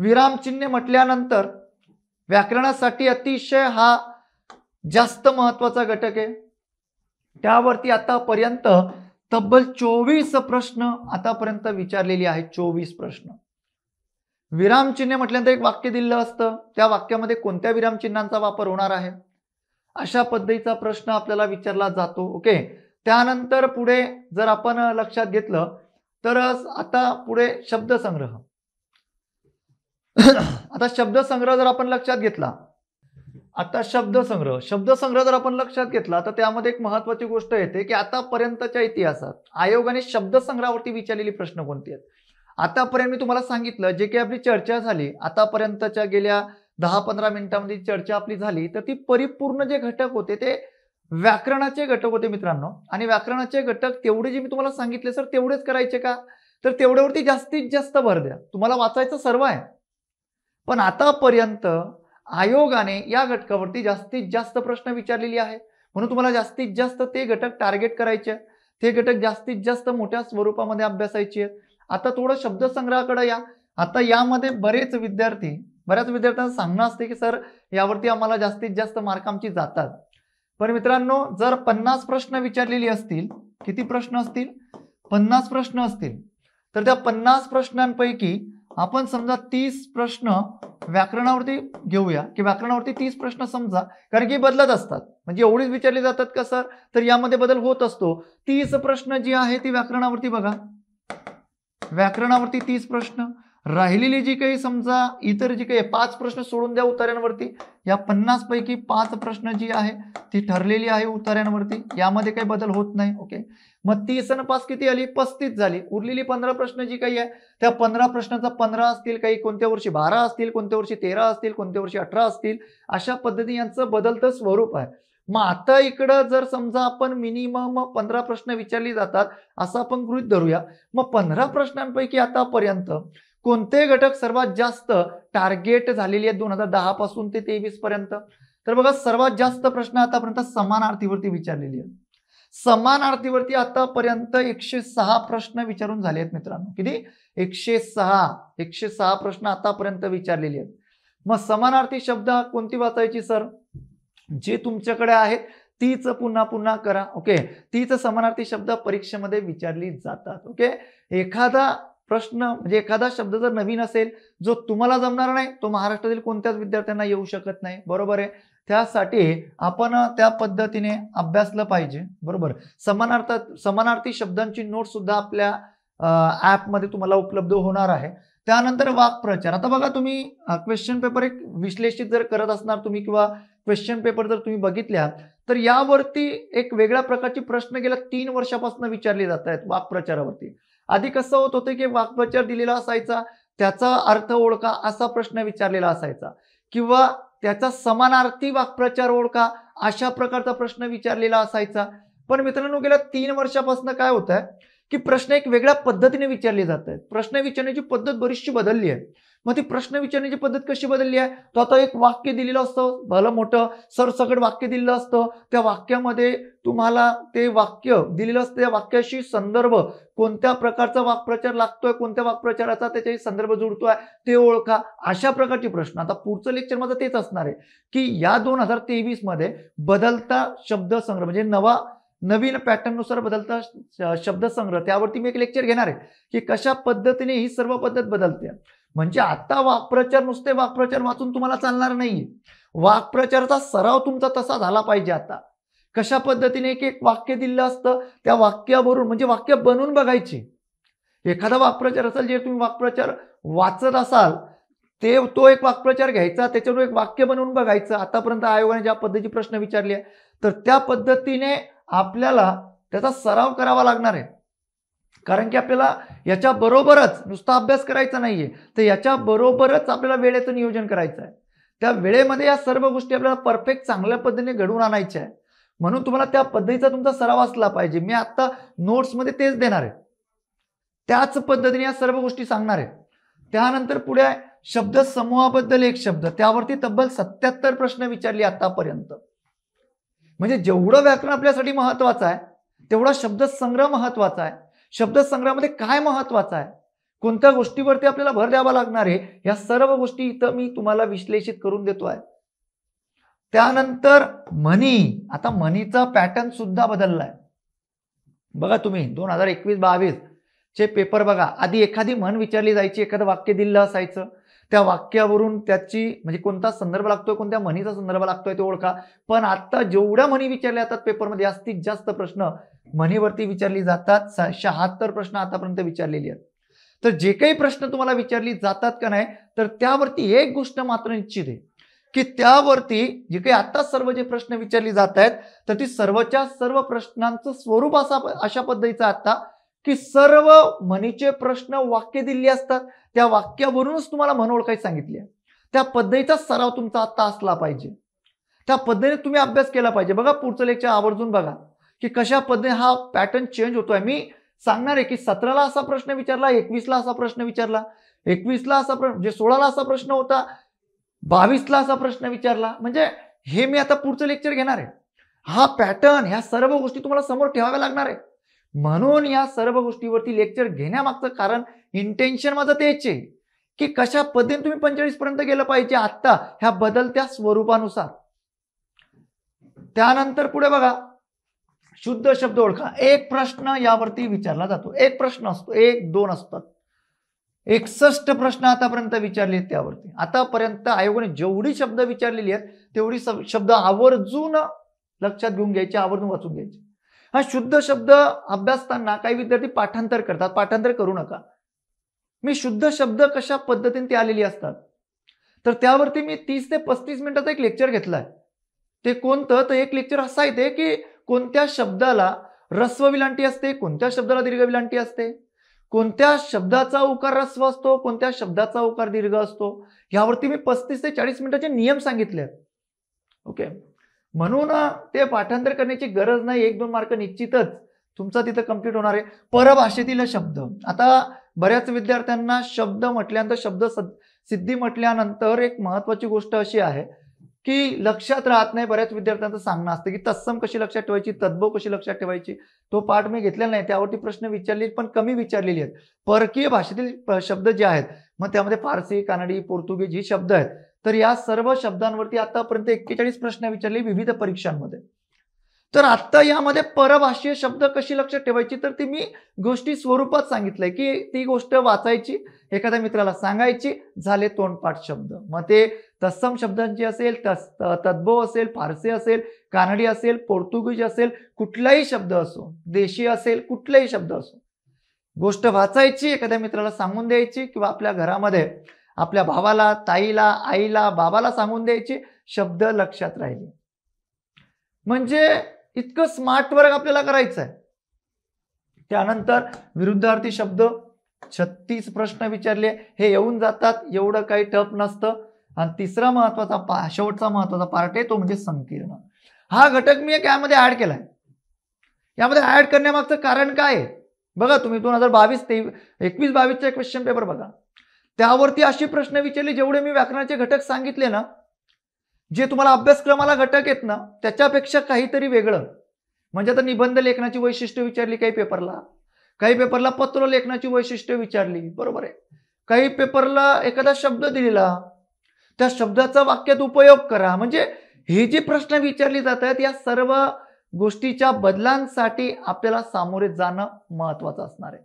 विरामचिन्हे म्हटल्यानंतर व्याकरणासाठी अतिशय हा जास्त महत्वाचा घटक आहे. त्यावरती आतापर्यंत तब्बल 24 प्रश्न आतापर्यंत विचारलेली आहेत. 24 प्रश्न. विरामचिन्हे म्हटल्यानंतर एक वाक्य दिलं असतं, त्या वाक्यामध्ये कोणत्या विरामचिन्हांचा वापर होणार आहे अशा पद्धतीचा प्रश्न आपल्याला विचारला जातो. ओके. त्यानंतर पुढे जर आपण लक्षात घेतलं तर आता पुढे शब्दसंग्रह. आता शब्दसंग्रह जर आपण लक्षात घेतला, शब्दसंग्रह जर आपण लक्षात घेतला तर त्यामध्ये एक महत्वाची गोष्ट येते की आतापर्यंतच्या इतिहासात आयोगाने शब्दसंग्रहावरती विचारलेली प्रश्न कोणती आहेत. आतापर्यंत मी तुम्हाला सांगितलं जे काही आपली चर्चा झाली, आतापर्यंतच्या गेल्या 10-15 मिनिटांमध्ये चर्चा आपली झाली, तर ती परिपूर्ण जे घटक होते ते व्याकरणाचे घटक होते मित्रांनो. आणि व्याकरणाचे घटक तेवढे जे मी तुम्हाला सांगितले सर तेवढेच करायचे का, तर तेवढ्यावरती जास्तीत जास्त भर द्या. तुम्हाला वाचायचं सर्व आहे, पण आतापर्यंत आयोगाने या घटकावरती जास्तीत जास्त प्रश्न विचारलेले आहे, म्हणून तुम्हाला जास्तीत जास्त ते घटक टार्गेट करायचे आहेत, ते घटक जास्तीत जास्त मोठ्या स्वरूपामध्ये अभ्यासायचे आहेत. आता थोडं शब्दसंग्रहाकडे या. आता यामध्ये बऱ्याच विद्यार्थ्यांना सांगणं असते की सर यावरती आम्हाला जास्तीत जास्त मार्क आमची जातात. पण मित्रांनो, जर 50 प्रश्न विचारलेली असतील, किती प्रश्न असतील, 50 प्रश्न असतील, तर त्या 50 प्रश्नांपैकी आपण समजा 30 प्रश्न व्याकरणावरती घेऊया की व्याकरणावरती 30 प्रश्न समजा, कारण की बदलत असतात, म्हणजे एवढीच विचारली जातात का सर, तर यामध्ये बदल होत असतो. 30 प्रश्न जी आहे ती व्याकरणावरती बघा, व्याकरणावरती 30 प्रश्न. राहिलेली जी काही समजा इतर जी काही 5 प्रश्न सोडून द्या उतार्यांवरती, या 50 पैकी 5 प्रश्न जी आहे ती ठरलेली आहे उतार्यांवरती, यामध्ये काही बदल होत नाही. ओके, मग 30 आणि 5 किती आली, 35 झाली. उरलेली 15 प्रश्न जी काही आहे त्या 15 प्रश्नाचा 15 असतील, काही कोणत्या वर्षी 12 असतील, कोणत्या वर्षी 13 असतील, कोणत्या वर्षी 18 असतील, अशा पद्धतीने यांचं बदलतं स्वरूप आहे. मग आता इकडं जर समजा आपण मिनिमम 15 प्रश्न विचारली जातात असं आपण गृहीत धरूया, मग 15 प्रश्नांपैकी आतापर्यंत कोणते घटक सर्वात जास्त टार्गेट झालेले आहेत 2010 पासून ते 23 पर्यंत, तर बघा सर्वात जास्त प्रश्न आतापर्यंत समानार्थीवरती विचारलेले आहेत. समानार्थीवरती आतापर्यंत 106 प्रश्न विचारून झाले आहेत मित्रांनो. किती, 106 प्रश्न आतापर्यंत विचारलेले आहेत. मग समानार्थी शब्द कोणती वाचायची सर, जे तुमच्याकडे आहेत तीच पुन्हा पुन्हा करा. ओके, तीच समानार्थी शब्द परीक्षेमध्ये विचारली जातात. ओके, एखादा प्रश्न म्हणजे एखादा शब्द जर नवीन असेल जो तुम्हाला जमणार नाही, तो महाराष्ट्रातील कोणत्याच विद्यार्थ्यांना येऊ शकत नाही, बरोबर आहे. त्यासाठी आपण त्या पद्धतीने अभ्यासलं पाहिजे, बरोबर. समानार्थी शब्दांची नोट सुद्धा आपल्या ॲपमध्ये तुम्हाला उपलब्ध होणार आहे. त्यानंतर वाक्प्रचार. आता बघा तुम्ही क्वेश्चन पेपर एक विश्लेषित जर करत असणार तुम्ही किंवा क्वेश्चन पेपर जर तुम्ही बघितल्या तर यावरती एक वेगळ्या प्रकारचे प्रश्न गेल्या 3 वर्षापासून विचारले जात आहेत वाक्प्रचारावरती. आधी कसं होत होतं की वाक्प्रचार दिलेला असायचा, त्याचा अर्थ ओळखा असा प्रश्न विचारलेला असायचा, किंवा त्याचा समानार्थी वाक्प्रचार ओळखा अशा प्रकारचा प्रश्न विचारलेला असायचा. पण मित्रांनो, गेल्या 3 वर्षापासून काय होत आहे की प्रश्न एक वेगळ्या पद्धतीने विचारले जात आहेत. प्रश्न विचारण्याची पद्धत बरीचशी बदलली आहे. मग ती प्रश्न विचारण्याची पद्धत कशी बदलली आहे, तो आता एक वाक्य दिलेलं असतं, भलं मोठं सरसकट वाक्य दिलेलं असतं, त्या वाक्यामध्ये तुम्हाला ते वाक्य दिलेलं असतं, त्या वाक्याशी संदर्भ, कोणत्या प्रकारचा वाक्प्रचार लागतोय, कोणत्या वाक्प्रचाराचा त्याच्याशी संदर्भ जुळतोय ते ओळखा, अशा प्रकारचे प्रश्न. आता पुढचं लेक्चर माझं तेच असणार आहे की या 2023 मध्ये बदलता शब्दसंग्रह म्हणजे नवीन पॅटर्ननुसार बदलता शब्दसंग्रह, त्यावरती मी एक लेक्चर घेणार आहे की कशा पद्धतीने ही सर्व पद्धत बदलते. म्हणजे आता वाक्प्रचार नुसते वाक्प्रचार वाचून तुम्हाला चालणार नाही, वाक्प्रचाराचा सराव तुमचा तसा झाला पाहिजे. आता कशा पद्धतीने एक एक वाक्य दिलं असतं, त्या वाक्यावरून म्हणजे वाक्य बनवून बघायचे. एखादा वाक्प्रचार असेल जे तुम्ही वाक्प्रचार वाचत असाल तो एक वाक्प्रचार घ्यायचा, त्याच्यावर एक वाक्य बनवून बघायचं. आतापर्यंत आयोगाने ज्या पद्धतीचे प्रश्न विचारले तर त्या पद्धतीने आपल्याला त्याचा सराव करावा लागणार आहे. कारण की आपल्याला याच्या बरोबरच नुसता अभ्यास करायचा नाहीये, तर याच्या बरोबरच आपल्याला वेळेचं नियोजन करायचं आहे. त्या वेळेमध्ये या सर्व गोष्टी आपल्याला परफेक्ट चांगल्या पद्धतीने घडवून आणायच्या आहे. म्हणून तुम्हाला त्या पद्धतीचा तुमचा सराव असला पाहिजे. मी आता नोट्समध्ये तेच देणार आहे, त्याच पद्धतीने या सर्व गोष्टी सांगणार आहे. त्यानंतर पुढे शब्द समूहाबद्दल एक शब्द, त्यावरती तब्बल 77 प्रश्न विचारले आतापर्यंत. म्हणजे जेवढं व्याकरण आपल्यासाठी महत्वाचं आहे तेवढा शब्दसंग्रह महत्वाचा आहे. शब्दसंग्रहामध्ये काय महत्वाचं आहे, कोणत्या गोष्टीवरती आपल्याला भर द्यावा लागणार आहे, या सर्व गोष्टी इथं मी तुम्हाला विश्लेषित करून देतोय. त्यानंतर म्हणी. आता म्हणीचा पॅटर्न सुद्धा बदललाय. बघा तुम्ही 2021-22 चे पेपर बघा, आधी एखादी म्हण विचारली जायची, एखादं वाक्य दिलं असायचं, त्या वाक्यावरून त्याची म्हणजे कोणता संदर्भ लागतोय, कोणत्या म्हणीचा संदर्भ लागतोय ते ओळखा. पण आता जेवढ्या म्हणी विचारल्या जातात पेपरमध्ये जास्तीत जास्त प्रश्न म्हणीवरती विचारली जातात. 76 प्रश्न आतापर्यंत विचारलेली आहेत. तर जे काही प्रश्न तुम्हाला विचारली जातात का नाही, तर त्यावरती एक गोष्ट मात्र निश्चित आहे की त्यावरती जे काही आता सर्व जे प्रश्न विचारले जात आहेत तर ती सर्वच्या सर्व प्रश्नांचं स्वरूप अशा पद्धतीचं आता की सर्व म्हणीचे प्रश्न वाक्य दिलेली असतात. त्या वाक्यावरूनच तुम्हाला म्हण ओळखायची सांगितली आहे. त्या पद्धतीचा सराव तुमचा आता असला पाहिजे. त्या पद्धतीने तुम्ही अभ्यास केला पाहिजे. बघा पुढचं लेक्चर आवर्जून बघा की कशा पद्धतीने हा पॅटर्न चेंज होतोय. मी सांगणार आहे की 17ला असा प्रश्न विचारला, 21ला असा प्रश्न विचारला, 21ला असा म्हणजे 16ला असा प्रश्न होता, 22ला असा प्रश्न विचारला. म्हणजे हे मी आता पुढचं लेक्चर घेणार आहे. हा पॅटर्न, ह्या सर्व गोष्टी तुम्हाला समोर ठेवाव्या लागणार आहे. म्हणून या सर्व गोष्टीवरती लेक्चर घेण्यामागचं कारण, इंटेन्शन माझं तेच आहे की कशा पद्धतीने तुम्ही 45 पर्यंत गेलं पाहिजे आता ह्या बदलत्या स्वरूपानुसार. त्यानंतर पुढे बघा, शुद्ध शब्द ओळखा. एक प्रश्न यावरती विचारला जातो. एक प्रश्न असतो, 1, 2 असतात. 61 प्रश्न आतापर्यंत विचारले त्यावरती. आतापर्यंत आयोगाने जेवढी शब्द विचारलेली आहेत तेवढी शब्द आवर्जून लक्षात घेऊन घ्यायचे, आवर्जून वाचून घ्यायचे. हा शुद्ध शब्द अभ्यासताना काही विद्यार्थी पाठांतर करतात. पाठांतर करू नका. मी शुद्ध शब्द कशा पद्धतीने ते आलेली असतात तर त्यावरती मी 30 ते 35 मिनिटाचा एक लेक्चर घेतलाय. ते कोणतं, तर एक लेक्चर असं आहे ते की कोणत्या शब्दाला ऱ्हस्व विलांटी असते, कोणत्या शब्दाला दीर्घ विलांटी असते, कोणत्या शब्दाचा उकार ऱ्हस्व असतो, कोणत्या शब्दाचा उकार दीर्घ असतो, यावरती मी 35 ते 40 मिनिटाचे नियम सांगितले आहेत. ओके, म्हणून ते पाठांतर करण्याची गरज नाही. 1-2 मार्क निश्चितच तुमचा तिथं कंप्लीट होणार आहे. परभाषेतील शब्द. आता बऱ्याच विद्यार्थ्यांना शब्द म्हटल्यानंतर, शब्द सिद्धी म्हटल्यानंतर एक महत्वाची गोष्ट अशी आहे की लक्षात राहत नाही. बऱ्याच विद्यार्थ्यांचं सांगणं असतं की तत्सम कशी लक्षात ठेवायची, तद्भव कशी लक्षात ठेवायची. तो पाठ मी घेतलेला नाही, त्यावरती प्रश्न विचारले पण कमी विचारलेले आहेत. परकीय भाषेतील शब्द जे आहेत, मग त्यामध्ये फारसी, कानडी, पोर्तुगीज ही शब्द आहेत. तर या सर्व शब्दांवरती आतापर्यंत 41 प्रश्न विचारले विविध परीक्षांमध्ये. तर आता यामध्ये परभाषीय शब्द कशी लक्षात ठेवायची, तर ती मी गोष्टी स्वरूपात सांगितलंय की ती गोष्ट वाचायची, एखाद्या मित्राला सांगायची, झाले तोंडपाठ शब्द. मग ते तत्सम शब्दांची असेल, तद्भव असेल, फारसी असेल, कानडी असेल, पोर्तुगीज असेल, कुठलाही शब्द असो, देशी असेल, कुठलाही शब्द असो, गोष्ट वाचायची, एखाद्या मित्राला सांगून द्यायची किंवा आपल्या घरामध्ये आपल्या भावाला, ताईला, आईला, बाबाला सांगून द्यायची, शब्द लक्षात राहिले. म्हणजे इतकं स्मार्ट वर्क आपल्याला करायचं आहे. त्यानंतर विरुद्धार्थी शब्द 36 प्रश्न विचारले, हे येऊन जातात, एवढं काही टफ नसतं. आणि तिसरा महत्वाचा शेवटचा महत्वाचा पार्ट आहे तो म्हणजे संकीर्ण. हा घटक मी यामध्ये ऍड केलाय. यामध्ये ऍड करण्यामागचं कारण काय आहे बघा, तुम्ही 2021-22चा क्वेश्चन पेपर बघा, त्यावरती अशी प्रश्न विचारले, जेवढे मी व्याकरणाचे घटक सांगितले ना, जे तुम्हाला अभ्यासक्रमाला घटक आहेत ना, त्याच्यापेक्षा काहीतरी वेगळं. म्हणजे आता निबंध लेखनाची वैशिष्ट्य विचारली काही पेपरला, काही पेपरला पत्र लेखनाची वैशिष्ट्य विचारली, बरोबर आहे. काही पेपरला एखादा शब्द दिलेला, त्या शब्दाचा वाक्यात उपयोग करा. म्हणजे हे जे प्रश्न विचारले जात आहेत, या सर्व गोष्टीच्या बदलांसाठी आपल्याला सामोरे जाणं महत्वाचं असणार आहे.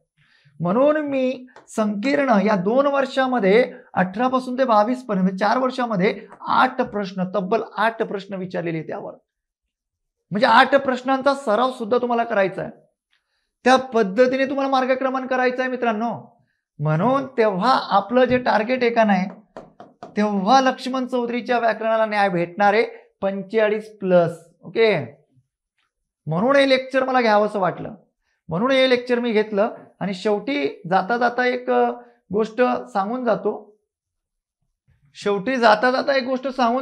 म्हणून मी संकीर्ण या 2 वर्षामध्ये 18 पासून ते 22 पर्यंत 4 वर्षामध्ये 8 प्रश्न, तब्बल 8 प्रश्न विचारलेले त्यावर. म्हणजे 8 प्रश्नांचा सराव सुद्धा तुम्हाला करायचा आहे. त्या पद्धतीने तुम्हाला मार्गक्रमण करायचं आहे मित्रांनो. म्हणून तेव्हा आपलं जे टार्गेट आहे का नाही, तेव्हा लक्ष्मण चौधरीच्या व्याकरणाला न्याय भेटणार आहे 45+. ओके, म्हणून हे लेक्चर मला घ्यावंसं वाटलं, म्हणून हे लेक्चर मी घेतलं. आणि शेवटी जाता जाता एक गोष्ट सांगून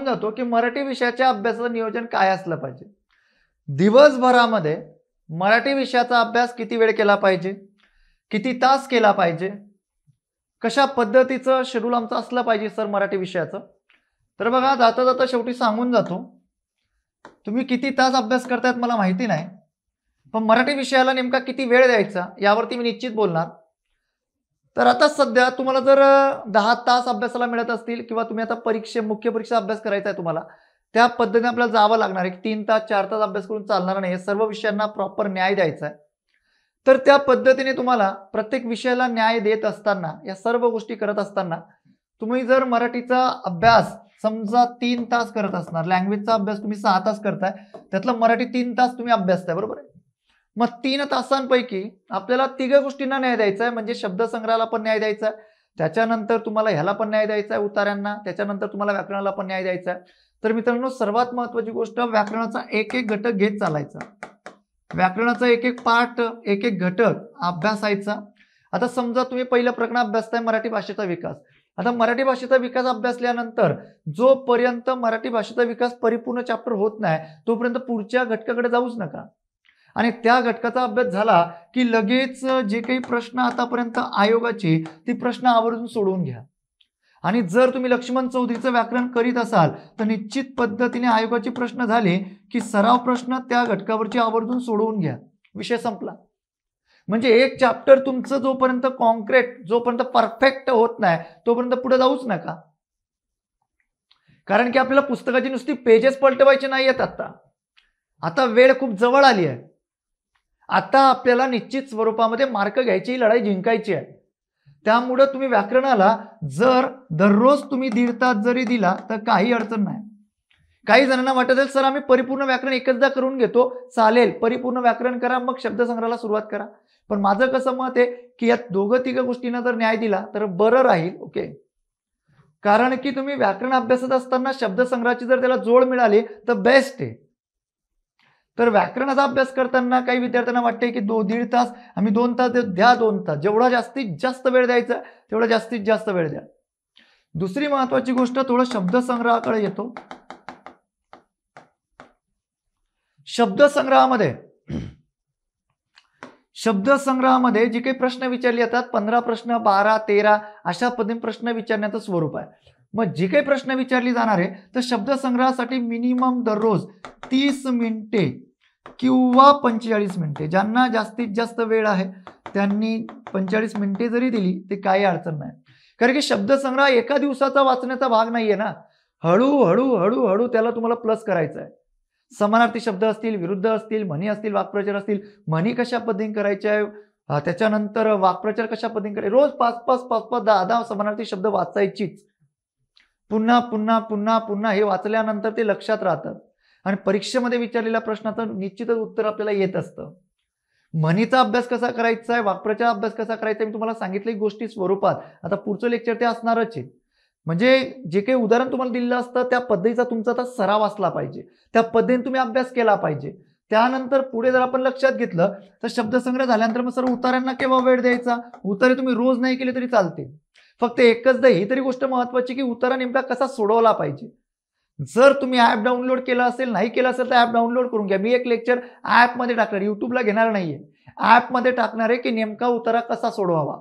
जातो की मराठी विषयाच्या अभ्यासाचं नियोजन काय असलं पाहिजे. दिवसभरामध्ये मराठी विषयाचा अभ्यास किती वेळ केला पाहिजे, किती तास केला पाहिजे, कशा पद्धतीचं शेड्यूल आमचं असलं पाहिजे सर मराठी विषयाचं. तर बघा, जाता जाता शेवटी सांगून जातो, तुम्ही किती तास अभ्यास करतायत मला माहिती नाही, पण मराठी विषयाला नेमका किती वेळ द्यायचा यावरती मी निश्चित बोलणार. तर आता सध्या तुम्हाला जर 10 तास अभ्यासाला मिळत असतील किंवा तुम्ही आता मुख्य परीक्षा अभ्यास करायचा आहे तुम्हाला, त्या पद्धतीने आपल्याला जावं लागणार आहे. 3 तास 4 तास अभ्यास करून चालणार नाही, सर्व विषयांना प्रॉपर न्याय द्यायचा आहे. तर त्या पद्धतीने तुम्हाला प्रत्येक विषयाला न्याय देत असताना, या सर्व गोष्टी करत असताना तुम्ही जर मराठीचा अभ्यास समजा 3 तास करत असणार, लँग्वेजचा अभ्यास तुम्ही 6 तास करताय, त्यातला मराठी 3 तास तुम्ही अभ्यासताय, बरोबर आहे. मग 3 तासांपैकी आपल्याला तिघ गोष्टींना न्याय द्यायचा आहे, म्हणजे शब्दसंग्रहाला पण न्याय द्यायचा आहे, त्याच्यानंतर तुम्हाला ह्याला पण न्याय द्यायचा आहे उतार्यांना, त्याच्यानंतर तुम्हाला व्याकरणाला पण न्याय द्यायचा आहे. तर मित्रांनो, सर्वात महत्वाची गोष्ट, व्याकरणाचा एक एक घटक घेत चालायचा. व्याकरणाचा एक एक पार्ट, एक एक घटक अभ्यासायचा. आता समजा तुम्ही पहिलं प्रकरण अभ्यासताय मराठी भाषेचा विकास. आता मराठी भाषेचा विकास अभ्यासल्यानंतर जोपर्यंत मराठी भाषेचा विकास परिपूर्ण चॅप्टर होत नाही तोपर्यंत पुढच्या घटकाकडे जाऊच नका. आणि त्या घटकाचा अभ्यास झाला की लगेच जे काही प्रश्न आतापर्यंत आयोगाचे ते प्रश्न आवर्जून सोडवून घ्या. आणि जर तुम्ही लक्ष्मण चौधरीचं व्याकरण करीत असाल तर निश्चित पद्धतीने आयोगाचे प्रश्न झाले की सराव प्रश्न त्या घटकावरचे आवर्जून सोडवून घ्या. विषय संपला. म्हणजे एक चॅप्टर तुमचं जोपर्यंत कॉन्क्रीट, जोपर्यंत परफेक्ट होत नाही तोपर्यंत पुढे जाऊच नका. कारण की आपल्याला पुस्तकाची नुसती पेजेस पलटवायचे नाही आहेत. आता वेळ खूप जवळ आली आहे. आता आपल्याला निश्चित स्वरूपामध्ये मार्क घ्यायची, लढाई जिंकायची आहे. त्यामुळे तुम्ही व्याकरणाला जर दररोज तुम्ही 1.5 तास जरी दिला तर काही अडचण नाही. काही जणांना वाटत असेल सर आम्ही परिपूर्ण व्याकरण एकचदा करून घेतो, चालेल, परिपूर्ण व्याकरण करा, मग शब्दसंग्रहाला सुरुवात करा. पण माझं कसं मत आहे की या दोघं तिघ गोष्टींना जर न्याय दिला तर बरं राहील. ओके, कारण की तुम्ही व्याकरण अभ्यासत असताना शब्दसंग्रहाची जर त्याला जोड मिळाली तर बेस्ट आहे. तर व्याकरणाचा अभ्यास करताना काही विद्यार्थ्यांना वाटते की 1.5 तास, आम्ही 2 तास द्या, 2 तास, जेवढा जास्तीत जास्त वेळ द्यायचा तेवढा जास्तीत जास्त वेळ द्या. दुसरी महत्वाची गोष्ट, थोडं शब्दसंग्रहाकडे येतो. शब्दसंग्रहामध्ये जे काही प्रश्न विचारले जातात 15 प्रश्न, 12, 13 अशा पद्धतीने प्रश्न विचारण्याचं स्वरूप आहे. मग जे काही प्रश्न विचारले जाणार आहे तर शब्दसंग्रहासाठी मिनिमम दररोज 30 मिनिटे किंवा 45 मिनिटे, ज्यांना जास्तीत जास्त वेळ आहे त्यांनी 45 मिनिटे जरी दिली ते काही अडचण नाही. कारण की शब्दसंग्रह एका दिवसाचा वाचण्याचा भाग नाहीये ना. हळूहळू हळूहळू त्याला तुम्हाला प्लस करायचं आहे. समानार्थी शब्द असतील, विरुद्ध असतील, म्हणी असतील, वाक्प्रचार असतील, म्हणी कशा पद्धतीने करायच्या, त्याच्यानंतर वाक्प्रचार कशा पद्धतीने करायचे, रोज 5-5, 5-5, 10-10 समानार्थी शब्द वाचायचीच. पुन्हा पुन्हा पुन्हा पुन्हा हे वाचल्यानंतर ते लक्षात राहतात आणि परीक्षेमध्ये विचारलेल्या प्रश्नाचं निश्चितच उत्तर आपल्याला येत असतं. म्हणीचा अभ्यास कसा करायचा आहे, वाक्प्रचार अभ्यास कसा करायचा आहे मी तुम्हाला सांगितलं गोष्टी स्वरूपात. आता पुढचं लेक्चर ते असणारच आहे. म्हणजे जे काही उदाहरण तुम्हाला दिलेलं असतं त्या पद्धतीचा तुमचा आता सराव असला पाहिजे, त्या पद्धतीने तुम्ही अभ्यास केला पाहिजे. त्यानंतर पुढे जर आपण लक्षात घेतलं तर शब्दसंग्रह झाल्यानंतर मग सर उतारांना केव्हा वेळ द्यायचा, उतारे तुम्ही रोज नाही केले तरी चालते. फक्त एकच ही तरी गोष्ट महत्वाची की उतारा नेमका कसा सोडवला पाहिजे. जर तुम्ही ऍप डाउनलोड केला असेल, नाही केला असेल तर ऍप डाउनलोड करून घ्या. मी एक लेक्चर ऍपमध्ये टाकणार, युट्यूबला घेणार नाहीये, ऍपमध्ये टाकणार आहे की नेमका उतारा कसा सोडवावा.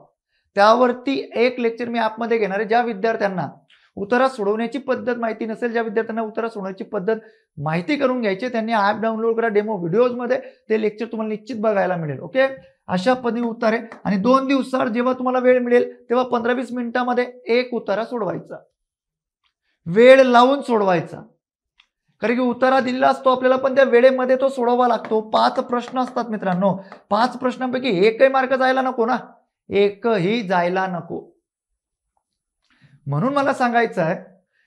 त्यावरती एक लेक्चर मी ऍपमध्ये घेणार आहे. ज्या विद्यार्थ्यांना उतारा सोडवण्याची पद्धत माहिती नसेल, ज्या विद्यार्थ्यांना उतारा सोडवण्याची पद्धत माहिती करून घ्यायची, त्यांनी ऍप डाउनलोड करा. डेमो व्हिडिओजमध्ये ते लेक्चर तुम्हाला निश्चित बघायला मिळेल. ओके, अशा पद्धतीने उतारे आणि 2 दिवसात जेव्हा तुम्हाला वेळ मिळेल तेव्हा 15-20 मिनिटांमध्ये एक उतारा सोडवायचा, वेळ लावून सोडवायचा. कारण की उतारा दिलेला असतो आपल्याला पण त्या वेळेमध्ये तो सोडवावा लागतो. 5 प्रश्न असतात मित्रांनो. 5 प्रश्नांपैकी एकही मार्क जायला नको ना, एकही जायला नको. म्हणून मला सांगायचं आहे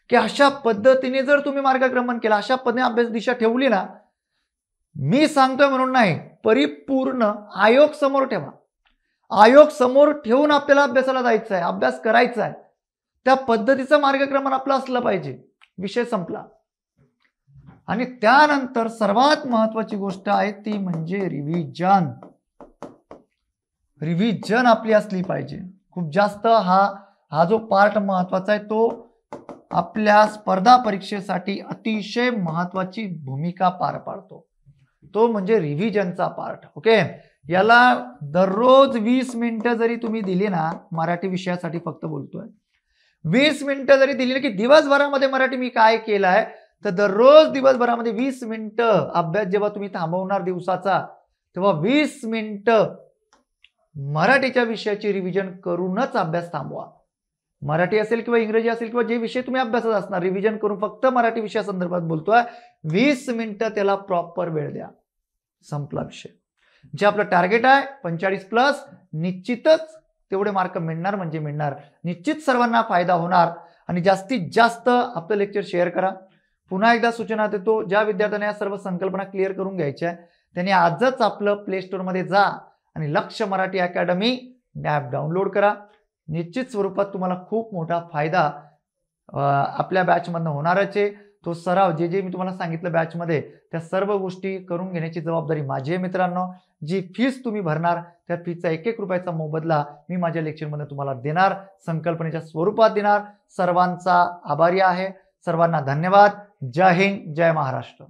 की अशा पद्धतीने जर तुम्ही मार्गक्रमण केला, अशा पद्धतीने अभ्यास दिशा ठेवली ना, मी सांगतोय म्हणून नाही, परिपूर्ण आयोग समोर ठेवा. आयोग समोर ठेवून आपल्याला अभ्यासाला जायचं आहे, अभ्यास करायचा आहे. त्या पद्धतीचं मार्गक्रमण आपलं असलं पाहिजे. विषय संपला. आणि त्यानंतर सर्वात महत्वाची गोष्ट आहे ती म्हणजे रिव्हिजन. रिव्हिजन आपली असली पाहिजे. खूप जास्त हा जो पार्ट महत्वाचा आहे तो आपल्या स्पर्धा परीक्षेसाठी अतिशय महत्वाची भूमिका पार पाडतो. तो म्हणजे रिव्हिजनचा पार्ट. ओके, याला दररोज 20 मिनिटं जरी तुम्ही दिली ना, मराठी विषयासाठी फक्त बोलतोय, 20 मिनिटं जरी दिली ना की दिवसभरामध्ये मराठी मी काय केलं आहे, तर दररोज दिवसभरामध्ये 20 मिनिटं अभ्यास जेव्हा तुम्ही थांबवणार दिवसाचा, तेव्हा 20 मिनिटं मराठीच्या विषयाची रिव्हिजन करूनच अभ्यास थांबवा. मराठी असेल किंवा इंग्रजी असेल किंवा जे विषय तुम्ही अभ्यासत असणार, रिव्हिजन करून फक्त मराठी विषयासंदर्भात बोलतोय, 20 मिनिटं त्याला प्रॉपर वेळ द्या. संपला विषय. जे आपलं टार्गेट आहे 45 प्लस, निश्चितच तेवढे मार्क मिळणार म्हणजे मिळणार. निश्चित सर्वांना फायदा होणार आणि जास्तीत जास्त आपलं लेक्चर शेअर करा. पुन्हा एकदा सूचना देतो, ज्या विद्यार्थ्यांना या सर्व संकल्पना क्लिअर करून घ्यायच्या आहे त्यांनी आजच आपलं प्ले स्टोअरमध्ये जा आणि लक्ष मराठी अकॅडमी ॲप डाउनलोड करा. निश्चित स्वरूपात तुम्हाला खूप मोठा फायदा आपल्या बॅचमधनं होणारच आहे. तो सराव जे मी तुम्हाला सांगितलं बॅचमध्ये त्या सर्व गोष्टी करून घेण्याची जबाबदारी माझी आहे मित्रांनो. जी फीस तुम्ही भरणार त्या फीचा 1-1 रुपयाचा मोबदला मी माझ्या लेक्चरमध्ये तुम्हाला देणार, संकल्पनेच्या स्वरूपात देणार. सर्वांचा आभारी आहे. सर्वांना धन्यवाद. जय हिंद, जय महाराष्ट्र.